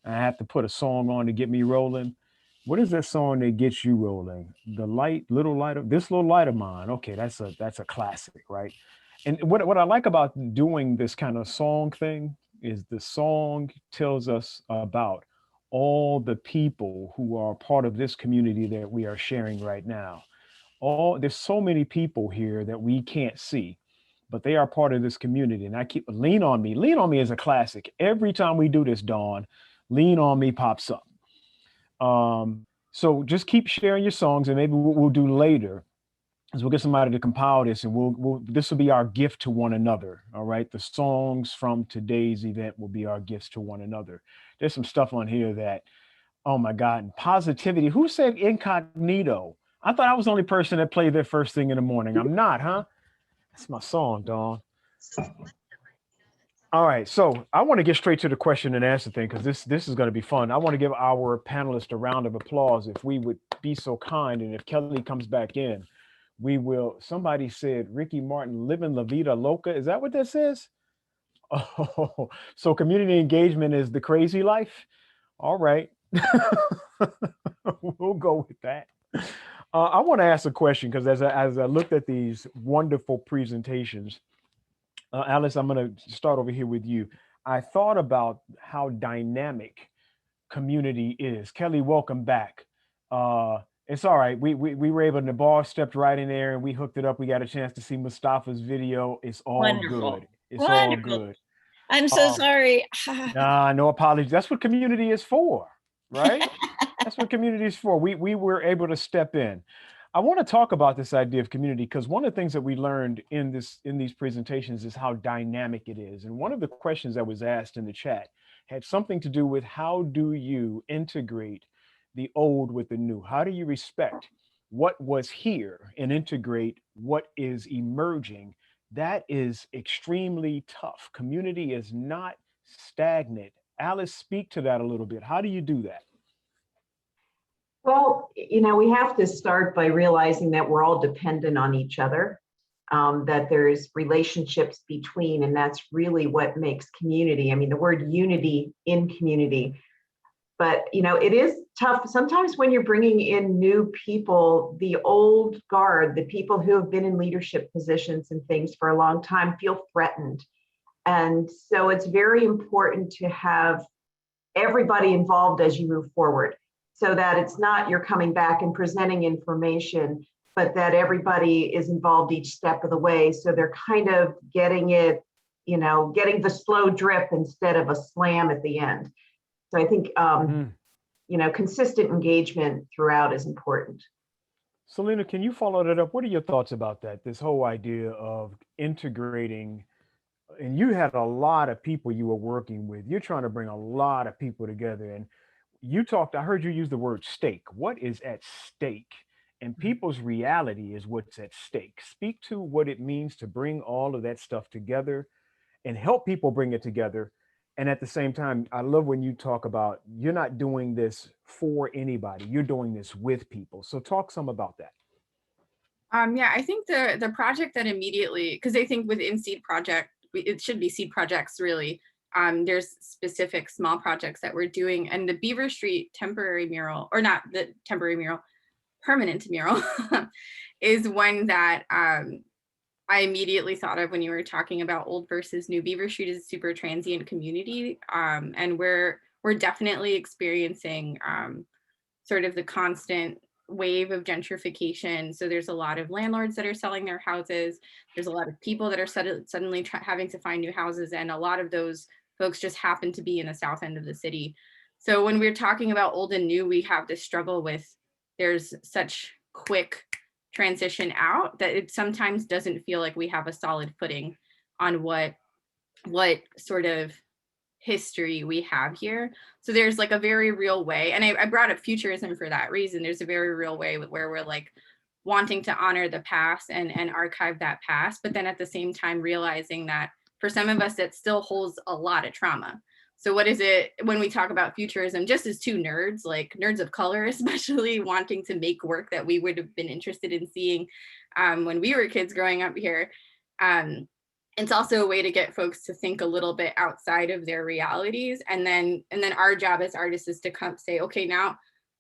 I have to put a song on to get me rolling. What is that song that gets you rolling? The light, little light of this little light of mine. Okay, that's a classic, right? And what I like about doing this kind of song thing is the song tells us about all the people who are part of this community that we are sharing right now. There's so many people here that we can't see, but they are part of this community. And I keep Lean on Me. Lean on Me is a classic. Every time we do this, Dawn, Lean on Me pops up. So just keep sharing your songs, and maybe what we'll do later is we'll get somebody to compile this, and this will be our gift to one another. All right. The songs from today's event will be our gifts to one another. There's some stuff on here that, oh my God, and positivity. Who said incognito? I thought I was the only person that played that first thing in the morning. I'm not, huh? That's my song, Dawn. All right, so I want to get straight to the question and answer thing, because this is going to be fun. I want to give our panelists a round of applause, if we would be so kind, and if Kelly comes back in, we will. Somebody said Ricky Martin, living La Vida Loca. Is that what that says? Oh, so community engagement is the crazy life? All right. We'll go with that. I want to ask a question, because as I looked at these wonderful presentations, Alice, I'm going to start over here with you. I thought about how dynamic community is. Kelly, welcome back. It's all right. We were able to, the ball stepped right in there and we hooked it up. We got a chance to see Mustafa's video. It's all Wonderful. good. It's Wonderful. all good. I'm so sorry. Nah, no apologies. That's what community is for, right? That's what community is for. We were able to step in. I want to talk about this idea of community, because one of the things that we learned in these presentations is how dynamic it is. And one of the questions that was asked in the chat had something to do with, how do you integrate the old with the new? How do you respect what was here and integrate what is emerging? That is extremely tough. Community is not stagnant. Alice, speak to that a little bit. How do you do that? Well, we have to start by realizing that we're all dependent on each other, that there's relationships between, and that's really what makes community. I mean, the word unity in community, but it is tough. Sometimes when you're bringing in new people, the old guard, the people who have been in leadership positions and things for a long time, feel threatened. And so it's very important to have everybody involved as you move forward, so that it's not you're coming back and presenting information, but that everybody is involved each step of the way. So they're kind of getting it, getting the slow drip instead of a slam at the end. So I think, consistent engagement throughout is important. Salina, can you follow that up? What are your thoughts about that? This whole idea of integrating, and you had a lot of people you were working with. You're trying to bring a lot of people together, and I heard you use the word stake. What is at stake? And people's reality is what's at stake. Speak to what it means to bring all of that stuff together and help people bring it together. And at the same time, I love when you talk about, you're not doing this for anybody, you're doing this with people. So talk some about that. Yeah, I think the project that immediately, because I think within Seed Project, it should be Seed Projects really, there's specific small projects that we're doing, and the Beaver Street temporary mural, or not the temporary mural, permanent mural, is one that I immediately thought of when you were talking about old versus new. Beaver Street is a super transient community, and we're definitely experiencing sort of the constant wave of gentrification. So there's a lot of landlords that are selling their houses. There's a lot of people that are suddenly having to find new houses, and a lot of those folks just happen to be in the south end of the city. So when we're talking about old and new, we have this struggle with there's such quick transition out that it sometimes doesn't feel like we have a solid footing on what sort of history we have here. So there's like a very real way, and I brought up futurism for that reason. There's a very real way where we're like wanting to honor the past and archive that past, but then at the same time realizing that for some of us that still holds a lot of trauma. So what is it when we talk about futurism, just as two nerds, like nerds of color, especially wanting to make work that we would have been interested in seeing when we were kids growing up here. It's also a way to get folks to think a little bit outside of their realities. And then our job as artists is to come say, okay, now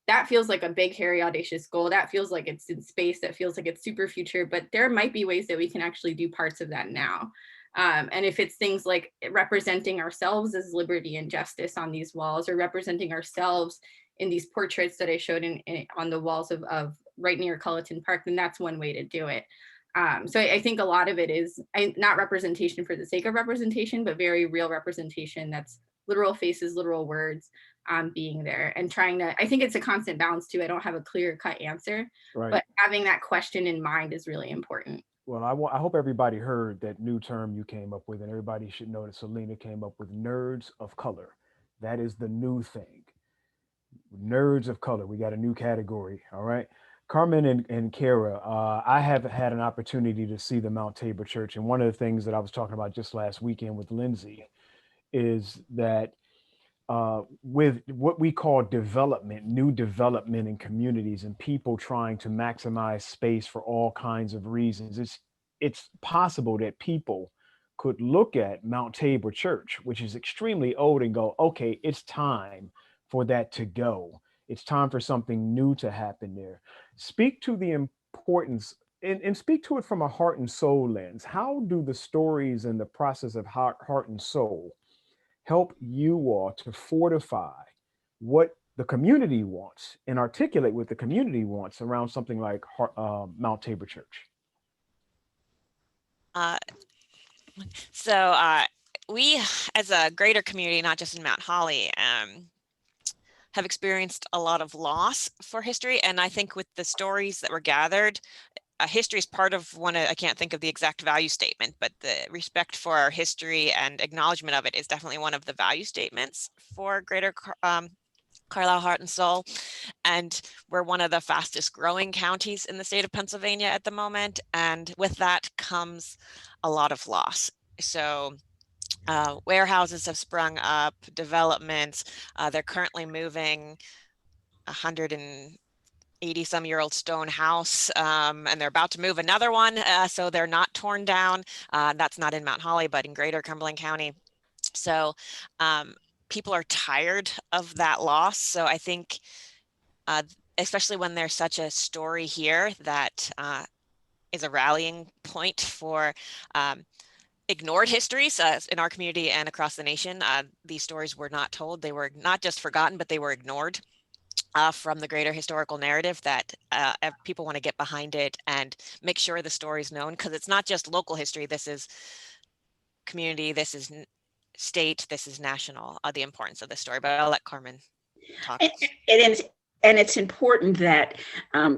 that feels like a big, hairy, audacious goal. That feels like it's in space. That feels like it's super future, but there might be ways that we can actually do parts of that now. And if it's things like representing ourselves as liberty and justice on these walls, or representing ourselves in these portraits that I showed on the walls of right near Culliton Park, then that's one way to do it. So I think a lot of it is not representation for the sake of representation, but very real representation that's literal faces, literal words being there, and trying to, I think it's a constant balance too. I don't have a clear cut answer, right, but having that question in mind is really important. Well, I hope everybody heard that new term you came up with, and everybody should know that Salina came up with nerds of color. That is the new thing. Nerds of color. We got a new category. All right. Carmen and Kara, I have had an opportunity to see the Mount Tabor Church. And one of the things that I was talking about just last weekend with Lindsay is that with what we call development, new development in communities and people trying to maximize space for all kinds of reasons, it's possible that people could look at Mount Tabor Church, which is extremely old, and go, okay, it's time for that to go. It's time for something new to happen there. Speak to the importance and speak to it from a heart and soul lens. How do the stories and the process of heart and soul help you all to fortify what the community wants and articulate what the community wants around something like Mount Tabor Church? We, as a greater community, not just in Mount Holly, have experienced a lot of loss for history. And I think with the stories that were gathered, history is part of one, I can't think of the exact value statement, but the respect for our history and acknowledgement of it is definitely one of the value statements for Greater Carlisle Heart and Soul. And we're one of the fastest growing counties in the state of Pennsylvania at the moment. And with that comes a lot of loss. So warehouses have sprung up, developments. They're currently moving 180-some-year-old stone house, and they're about to move another one, so they're not torn down. That's not in Mount Holly, but in Greater Cumberland County. So people are tired of that loss. So I think, especially when there's such a story here that is a rallying point for ignored histories in our community and across the nation. These stories were not told. They were not just forgotten, but they were ignored from the greater historical narrative, that people want to get behind it and make sure the story is known, because it's not just local history. This is community, this is state, this is national, the importance of this story. But I'll let Carmen talk. And it's important that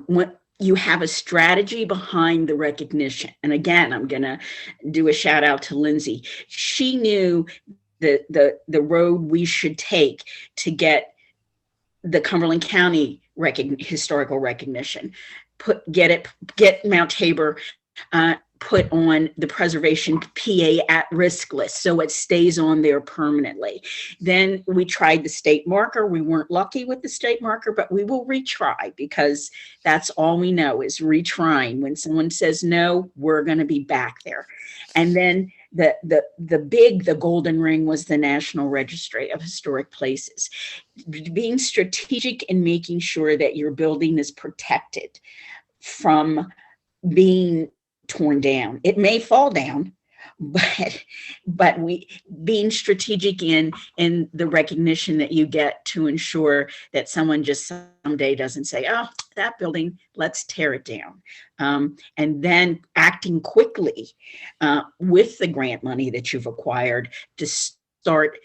when you have a strategy behind the recognition. And again, I'm going to do a shout out to Lindsay. She knew the road we should take to get the Cumberland County historical recognition, get Mount Tabor put on the preservation PA at-risk list, so it stays on there permanently. Then we tried the state marker. We weren't lucky with the state marker, but we will retry, because that's all we know is retrying. When someone says no, we're going to be back there. And then the golden ring was the National Registry of Historic Places. Being strategic in making sure that your building is protected from being torn down. It may fall down, but we being strategic in the recognition that you get to ensure that someone just someday doesn't say, oh, that building, let's tear it down. And then acting quickly with the grant money that you've acquired to start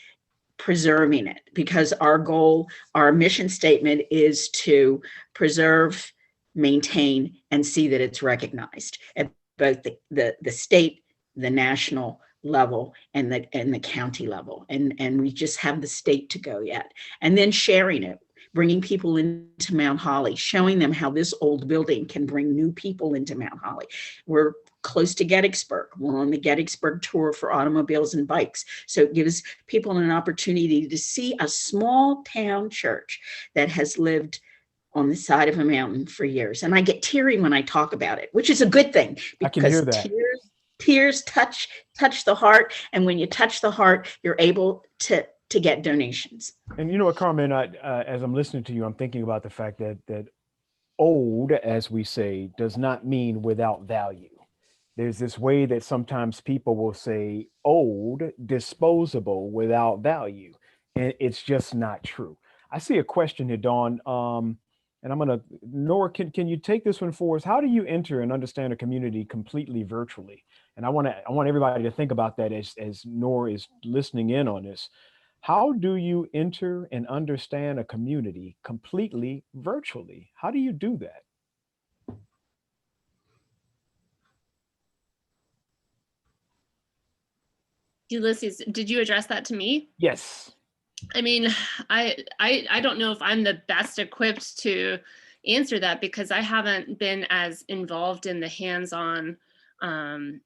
preserving it, because our goal, our mission statement is to preserve, maintain, and see that it's recognized at both the state, the national level, and the county level. And we just have the state to go yet. And then sharing it, bringing people into Mount Holly, showing them how this old building can bring new people into Mount Holly. We're close to Gettysburg. We're on the Gettysburg tour for automobiles and bikes. So it gives people an opportunity to see a small town church that has lived on the side of a mountain for years. And I get teary when I talk about it, which is a good thing, I can hear because that. tears touch the heart. And when you touch the heart, you're able to get donations. And you know what, Carmen, as I'm listening to you, I'm thinking about the fact that old, as we say, does not mean without value. There's this way that sometimes people will say old, disposable, without value. And it's just not true. I see a question here, Dawn. And I'm gonna, Nora, can you take this one for us? How do you enter and understand a community completely virtually? And I want everybody to think about that as Nora is listening in on this. How do you enter and understand a community completely virtually? How do you do that? Ulysses, did you address that to me? Yes. I mean, I don't know if I'm the best equipped to answer that, because I haven't been as involved in the hands-on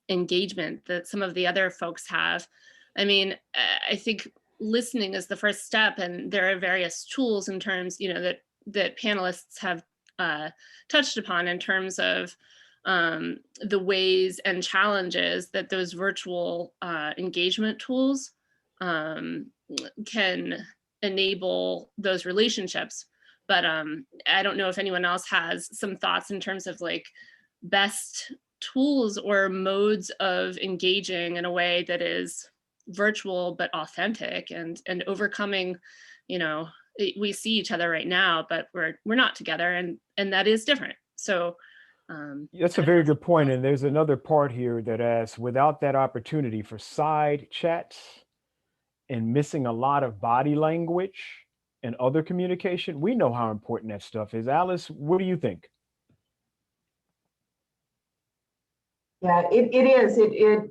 engagement that some of the other folks have. I mean, I think listening is the first step, and there are various tools in terms, that panelists have touched upon in terms of the ways and challenges that those virtual engagement tools can enable those relationships. But I don't know if anyone else has some thoughts in terms of like best tools or modes of engaging in a way that is virtual but authentic, and overcoming, we see each other right now, but we're not together, and that is different. So that's a very good point. And there's another part here that asks, without that opportunity for side chats and missing a lot of body language and other communication, we know how important that stuff is. Alice, what do you think? Yeah, it is.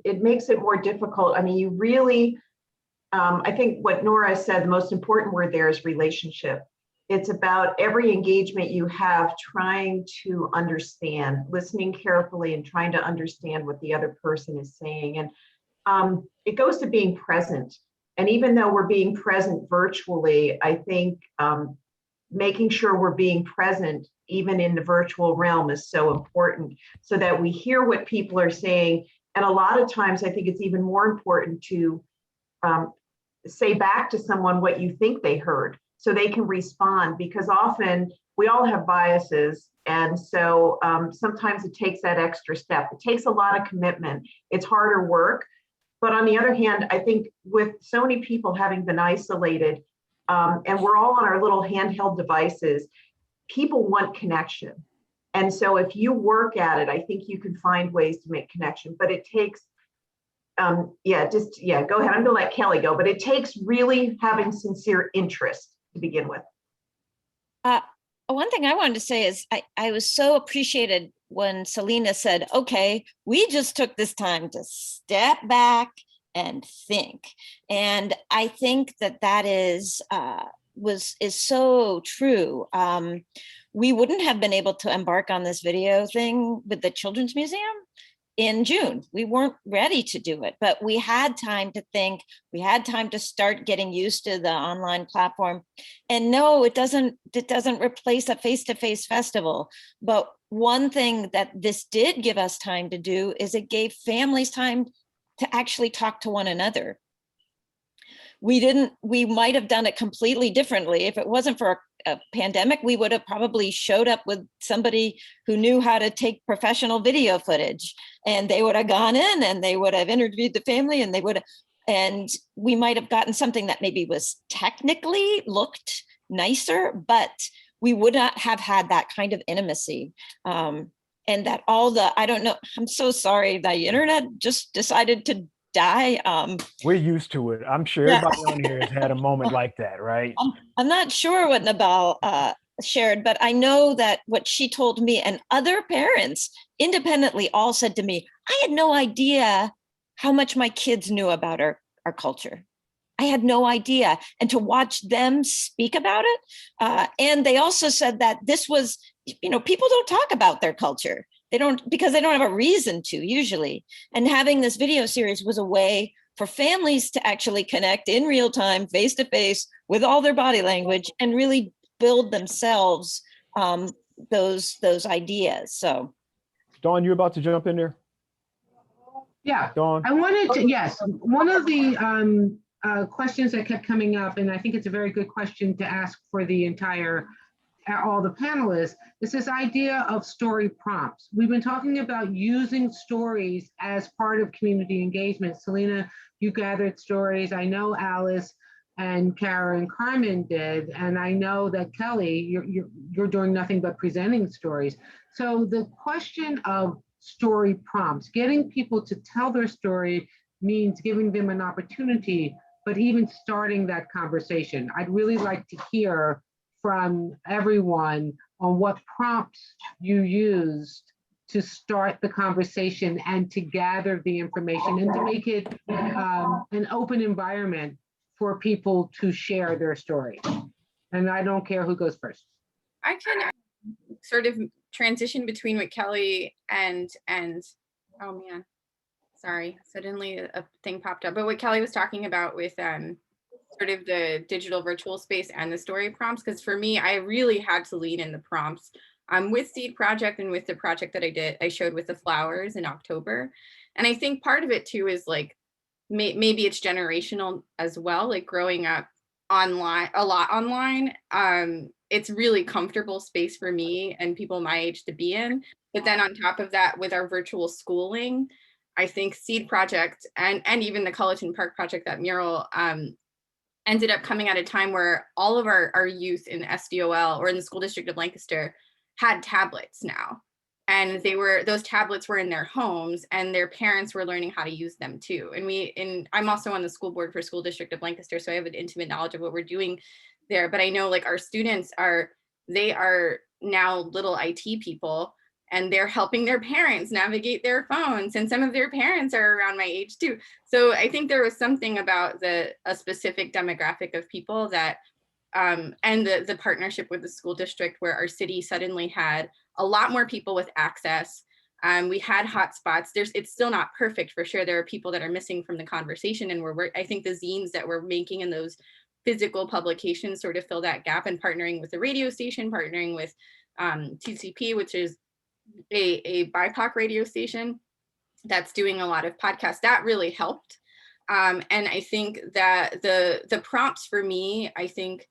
It makes it more difficult. I mean, you really, I think what Nora said, the most important word there is relationship. It's about every engagement you have trying to understand, listening carefully and trying to understand what the other person is saying. And it goes to being present. And even though we're being present virtually, I think making sure we're being present even in the virtual realm is so important, so that we hear what people are saying. And a lot of times, I think it's even more important to say back to someone what you think they heard, so they can respond, because often we all have biases. And so sometimes it takes that extra step. It takes a lot of commitment. It's harder work. But on the other hand, I think with so many people having been isolated, and we're all on our little handheld devices, people want connection. And so if you work at it, I think you can find ways to make connection, but it takes, go ahead. I'm gonna let Kelly go, but it takes really having sincere interest to begin with. One thing I wanted to say is I was so appreciated when Salina said, okay, we just took this time to step back and think. And I think that is so true. We wouldn't have been able to embark on this video thing with the Children's Museum in June. We weren't ready to do it, but we had time to think. We had time to start getting used to the online platform. And no, it doesn't replace a face-to-face festival. But one thing that this did give us time to do is it gave families time to actually talk to one another. We might have done it completely differently. If it wasn't for a pandemic, we would have probably showed up with somebody who knew how to take professional video footage, and they would have gone in and they would have interviewed the family, and we might have gotten something that maybe was technically looked nicer, but we would not have had that kind of intimacy. And that I don't know, I'm so sorry, the internet just decided to die. We're used to it. I'm sure Yeah. everybody on here has had a moment like that, right? I'm not sure what Nabal shared, but I know that what she told me and other parents independently all said to me, I had no idea how much my kids knew about our culture. I had no idea. And to watch them speak about it. And they also said that this was, people don't talk about their culture. They don't, because they don't have a reason to usually. And having this video series was a way for families to actually connect in real time, face to face with all their body language and really build themselves those ideas. So. Dawn, you're about to jump in there? Yeah, Dawn? I wanted to, yes, one of the questions that kept coming up, and I think it's a very good question to ask for the all the panelists, is this idea of story prompts. We've been talking about using stories as part of community engagement. Salina, you gathered stories. I know Alice and Kara and Carmen did, and I know that Kelly, you're doing nothing but presenting stories. So the question of story prompts, getting people to tell their story means giving them an opportunity, but even starting that conversation. I'd really like to hear from everyone on what prompts you used to start the conversation and to gather the information and to make it an open environment for people to share their story. And I don't care who goes first. I can sort of transition between what Kelly and oh man, sorry, suddenly a thing popped up. But what Kelly was talking about with sort of the digital virtual space and the story prompts, because for me, I really had to lean in the prompts with Seed Project and with the project that I showed with the flowers in October. And I think part of it too is like, maybe it's generational as well, like growing up online, a lot online. It's really comfortable space for me and people my age to be in. But then on top of that, with our virtual schooling, I think Seed Project and even the Culliton Park project, that mural, ended up coming at a time where all of our youth in SDOL or in the school district of Lancaster had tablets now. And those tablets were in their homes and their parents were learning how to use them too. And I'm also on the school board for school district of Lancaster, so I have an intimate knowledge of what we're doing there. But I know like our students are now little IT people, and they're helping their parents navigate their phones. And some of their parents are around my age too. So I think there was something about a specific demographic of people that, and the partnership with the school district where our city suddenly had a lot more people with access. We had hotspots. It's still not perfect for sure. There are people that are missing from the conversation, and I think the zines that we're making in those physical publications sort of fill that gap, and partnering with the radio station, partnering with TCP, which is a BIPOC radio station that's doing a lot of podcasts, that really helped. And I think that the prompts for me, I think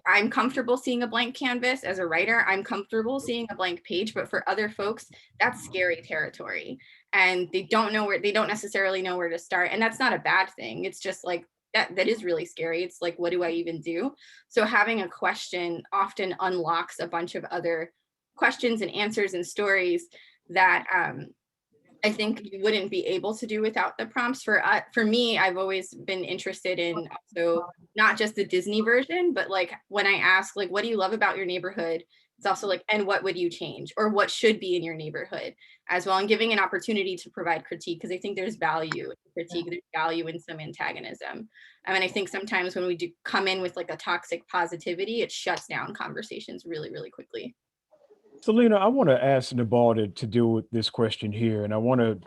I'm comfortable seeing a blank canvas as a writer. I'm comfortable seeing a blank page, but for other folks, that's scary territory. And they don't necessarily know where to start. And that's not a bad thing. It's just like, that is really scary. It's like, what do I even do? So having a question often unlocks a bunch of other questions and answers and stories that I think you wouldn't be able to do without the prompts. For me, I've always been interested in also not just the Disney version, but like when I ask, like, what do you love about your neighborhood? It's also like, and what would you change, or what should be in your neighborhood as well, and giving an opportunity to provide critique, because I think there's value in critique, there's value in some antagonism. I mean, I think sometimes when we do come in with like a toxic positivity, it shuts down conversations really, really quickly. Salina, I want to ask Nabal to deal with this question here, and I want to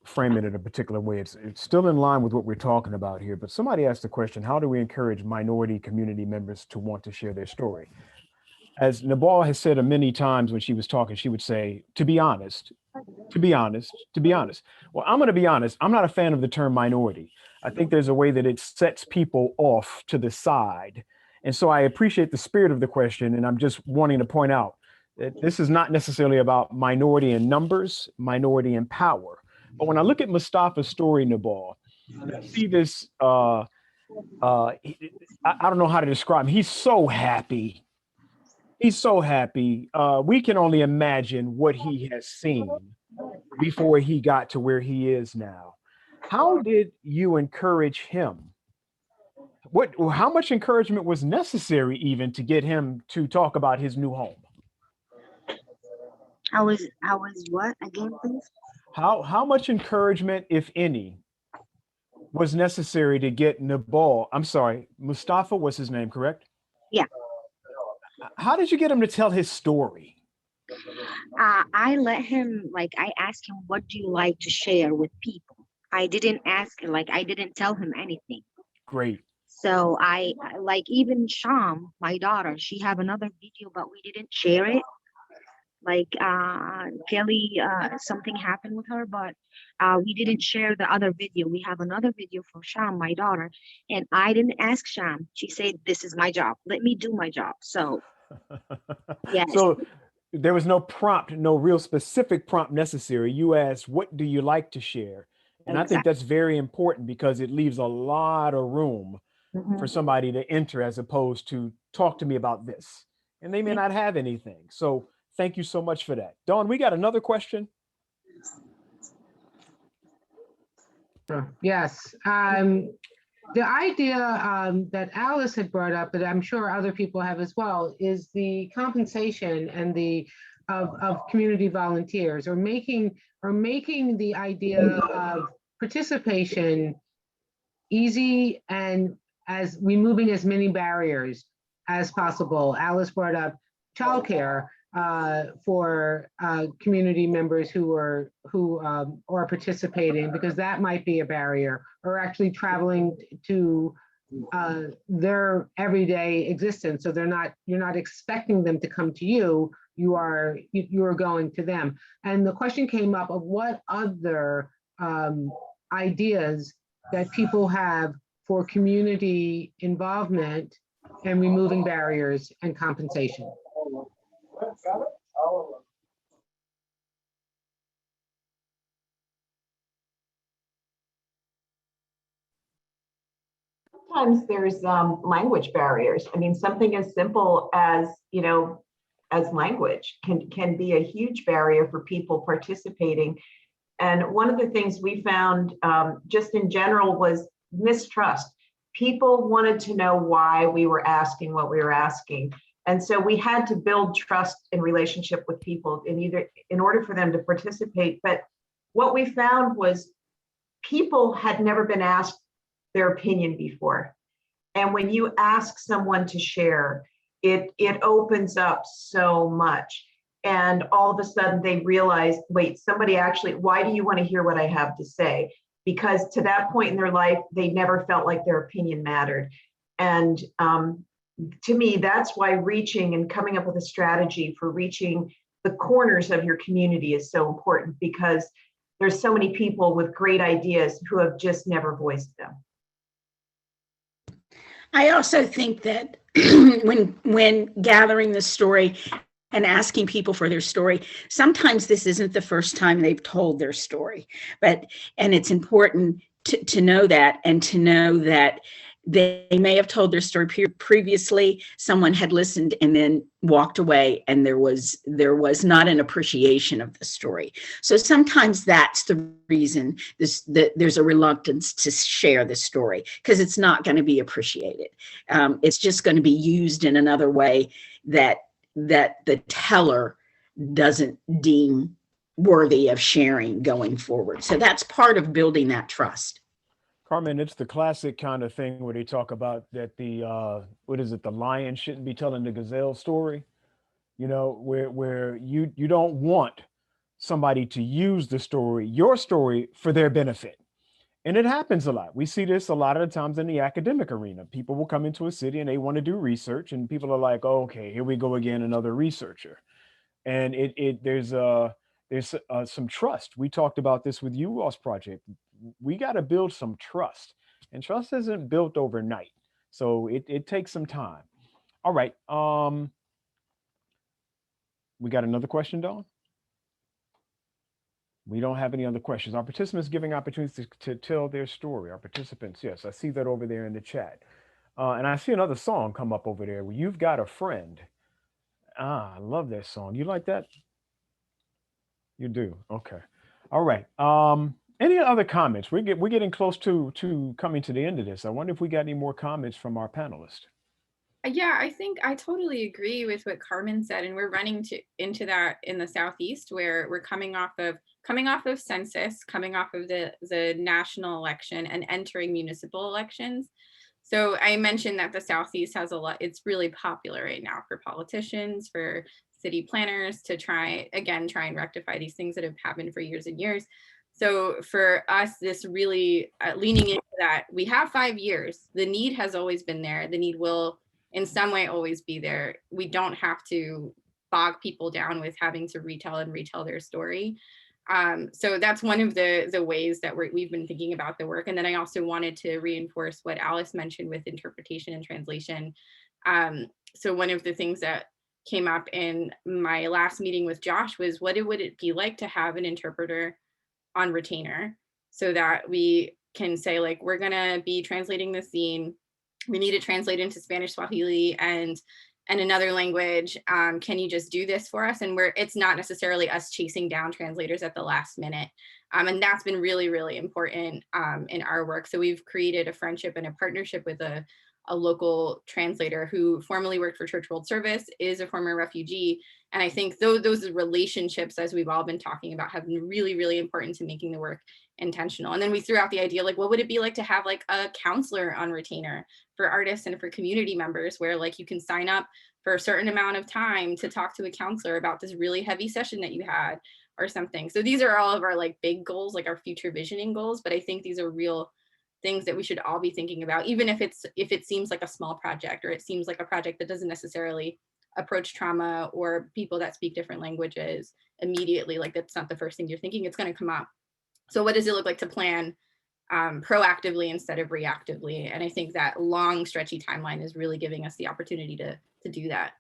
frame it in a particular way. It's still in line with what we're talking about here, but somebody asked the question, how do we encourage minority community members to want to share their story? As Nabal has said many times when she was talking, she would say, to be honest, to be honest, to be honest. Well, I'm going to be honest. I'm not a fan of the term minority. I think there's a way that it sets people off to the side. And so I appreciate the spirit of the question, and I'm just wanting to point out that this is not necessarily about minority in numbers, minority in power. But when I look at Mustafa's story, Nabal, I see this, I don't know how to describe him. He's so happy. He's so happy. We can only imagine what he has seen before he got to where he is now. how did you encourage him? How much encouragement was necessary even to get him to talk about his new home? I was what again, please? How much encouragement, if any, was necessary to get Nabal, I'm sorry, Mustafa was his name, correct? Yeah. How did you get him to tell his story? I let him, like, I asked him, what do you like to share with people? I didn't tell him anything. Great. So like, even Sham, my daughter, she have another video, but we didn't share it. Like, Kelly, something happened with her, but we didn't share the other video. We have another video for Sham, my daughter, and I didn't ask Sham. She said, this is my job. Let me do my job. So, yes. So there was no prompt, no real specific prompt necessary. You asked, what do you like to share? And I think that's very important because it leaves a lot of room for somebody to enter as opposed to talk to me about this. And they may not have anything. So thank you so much for that. Dawn, we got another question. Yes. The idea that Alice had brought up, but I'm sure other people have as well, is the compensation and of community volunteers, or making the idea of participation easy, and as removing as many barriers as possible. Alice brought up childcare for community members who are participating, because that might be a barrier, or actually traveling to their everyday existence. So you're not expecting them to come to you. You are going to them. And the question came up of what other ideas that people have for community involvement and removing barriers and compensation. Sometimes there's language barriers. I mean, something as simple as, as language can be a huge barrier for people participating. And one of the things we found just in general was mistrust. People wanted to know why we were asking what we were asking. And so we had to build trust in relationship with people in order for them to participate. But what we found was people had never been asked their opinion before. And when you ask someone to share, it opens up so much. And all of a sudden they realize, wait, why do you want to hear what I have to say? Because to that point in their life, they never felt like their opinion mattered. And to me, that's why reaching and coming up with a strategy for reaching the corners of your community is so important, because there's so many people with great ideas who have just never voiced them. I also think that when gathering the story and asking people for their story, sometimes this isn't the first time they've told their story, and it's important to know that, and to know that they may have told their story previously, someone had listened and then walked away, and there was not an appreciation of the story. So sometimes that's the reason that there's a reluctance to share the story, because it's not going to be appreciated. It's just going to be used in another way that the teller doesn't deem worthy of sharing going forward. So that's part of building that trust. Carmen, it's the classic kind of thing where they talk about that the lion shouldn't be telling the gazelle story, where you don't want somebody to use your story for their benefit. And it happens a lot. We see this a lot of the times in the academic arena. People will come into a city and they want to do research, and people are like, oh, okay, here we go again, another researcher. And there's some trust. We talked about this with UOS project. We got to build some trust, and trust isn't built overnight. So it takes some time. All right. We got another question, Dawn? We don't have any other questions. Our participants giving opportunities to tell their story. Our participants, yes, I see that over there in the chat. And I see another song come up over there. You've Got a Friend. I love that song. You like that? You do? Okay. All right. Any other comments? We're getting close to coming to the end of this. I wonder if we got any more comments from our panelists. Yeah, I think I totally agree with what Carmen said, and we're running into that in the Southeast, where we're coming off of census, coming off of the national election, and entering municipal elections. So I mentioned that the Southeast has a lot. It's really popular right now for politicians, for city planners to try and rectify these things that have happened for years and years. So for us, this really leaning into that, we have 5 years. The need has always been there. The need will in some way always be there. We don't have to bog people down with having to retell their story. So that's one of the ways that we've been thinking about the work. And then I also wanted to reinforce what Alice mentioned with interpretation and translation. So one of the things that came up in my last meeting with Josh was would it be like to have an interpreter on retainer, so that we can say, like, we're gonna be translating the scene. We need to translate into Spanish, Swahili, and another language. Can you just do this for us? And it's not necessarily us chasing down translators at the last minute. And that's been really, really important in our work. So we've created a friendship and a partnership with a local translator who formerly worked for Church World Service, is a former refugee. And I think those relationships, as we've all been talking about, have been really, really important to making the work intentional. And then we threw out the idea, like, what would it be like to have like a counselor on retainer for artists and for community members, where like you can sign up for a certain amount of time to talk to a counselor about this really heavy session that you had or something. So these are all of our like big goals, like our future visioning goals. But I think these are real things that we should all be thinking about, even if it seems like a small project, or it seems like a project that doesn't necessarily approach trauma or people that speak different languages immediately. Like, that's not the first thing you're thinking. It's going to come up. So what does it look like to plan proactively instead of reactively? And I think that long, stretchy timeline is really giving us the opportunity to do that.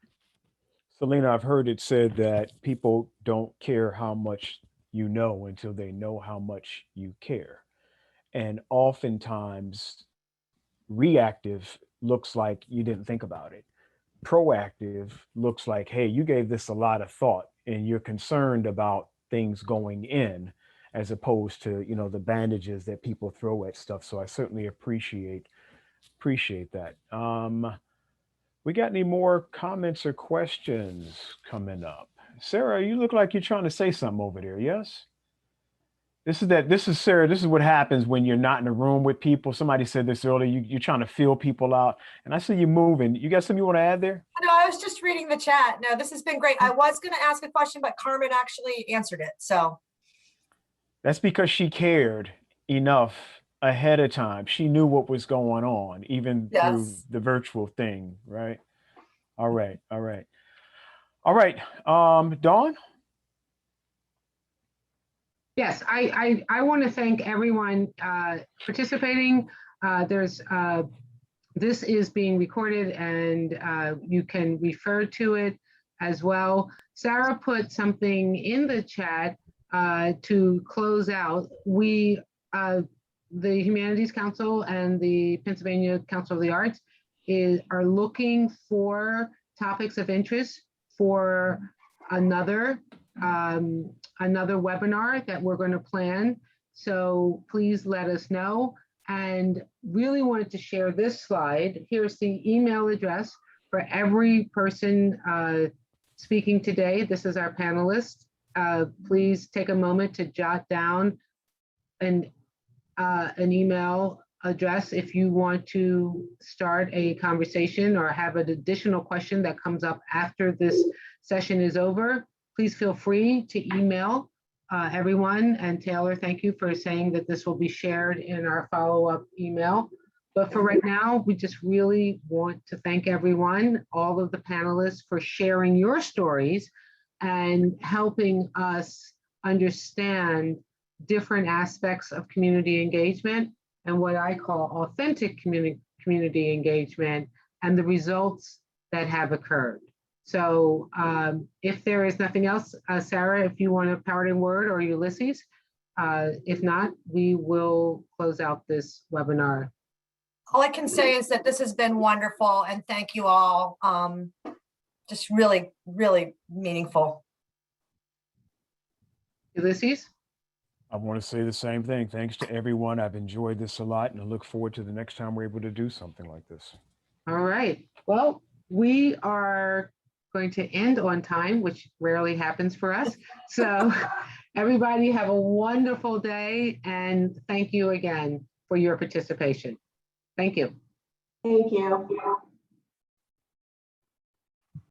Salina, I've heard it said that people don't care how much you know until they know how much you care. And oftentimes, reactive looks like you didn't think about it. Proactive looks like, hey, you gave this a lot of thought and you're concerned about things going in, as opposed to, the bandages that people throw at stuff. So I certainly appreciate that. We got any more comments or questions coming up? Sarah, you look like you're trying to say something over there. Yes? This is Sarah. This is what happens when you're not in a room with people. Somebody said this earlier. You're trying to feel people out, and I see you moving. You got something you want to add there? No, I was just reading the chat. No, this has been great. I was going to ask a question, but Carmen actually answered it. So that's because she cared enough ahead of time. She knew what was going on, even through the virtual thing, right? All right. Dawn? Yes, I want to thank everyone participating. This is being recorded, and you can refer to it as well. Sarah put something in the chat to close out. We, the Humanities Council and the Pennsylvania Council of the Arts are looking for topics of interest for another webinar that we're going to plan. So please let us know. And really wanted to share this slide. Here's the email address for every person speaking today. This is our panelist. Please take a moment to jot down an email address if you want to start a conversation or have an additional question that comes up after this session is over. Please feel free to email everyone. And Taylor, thank you for saying that this will be shared in our follow-up email. But for right now, we just really want to thank everyone, all of the panelists, for sharing your stories and helping us understand different aspects of community engagement and what I call authentic community engagement and the results that have occurred. So if there is nothing else, Sarah, if you want a parting word, or Ulysses, if not, we will close out this webinar. all I can say is that this has been wonderful, and thank you all. Just really, really meaningful. Ulysses? I want to say the same thing. Thanks to everyone. I've enjoyed this a lot and I look forward to the next time we're able to do something like this. All right. Well, we are going to end on time, which rarely happens for us. So everybody have a wonderful day and thank you again for your participation. Thank you. Thank you.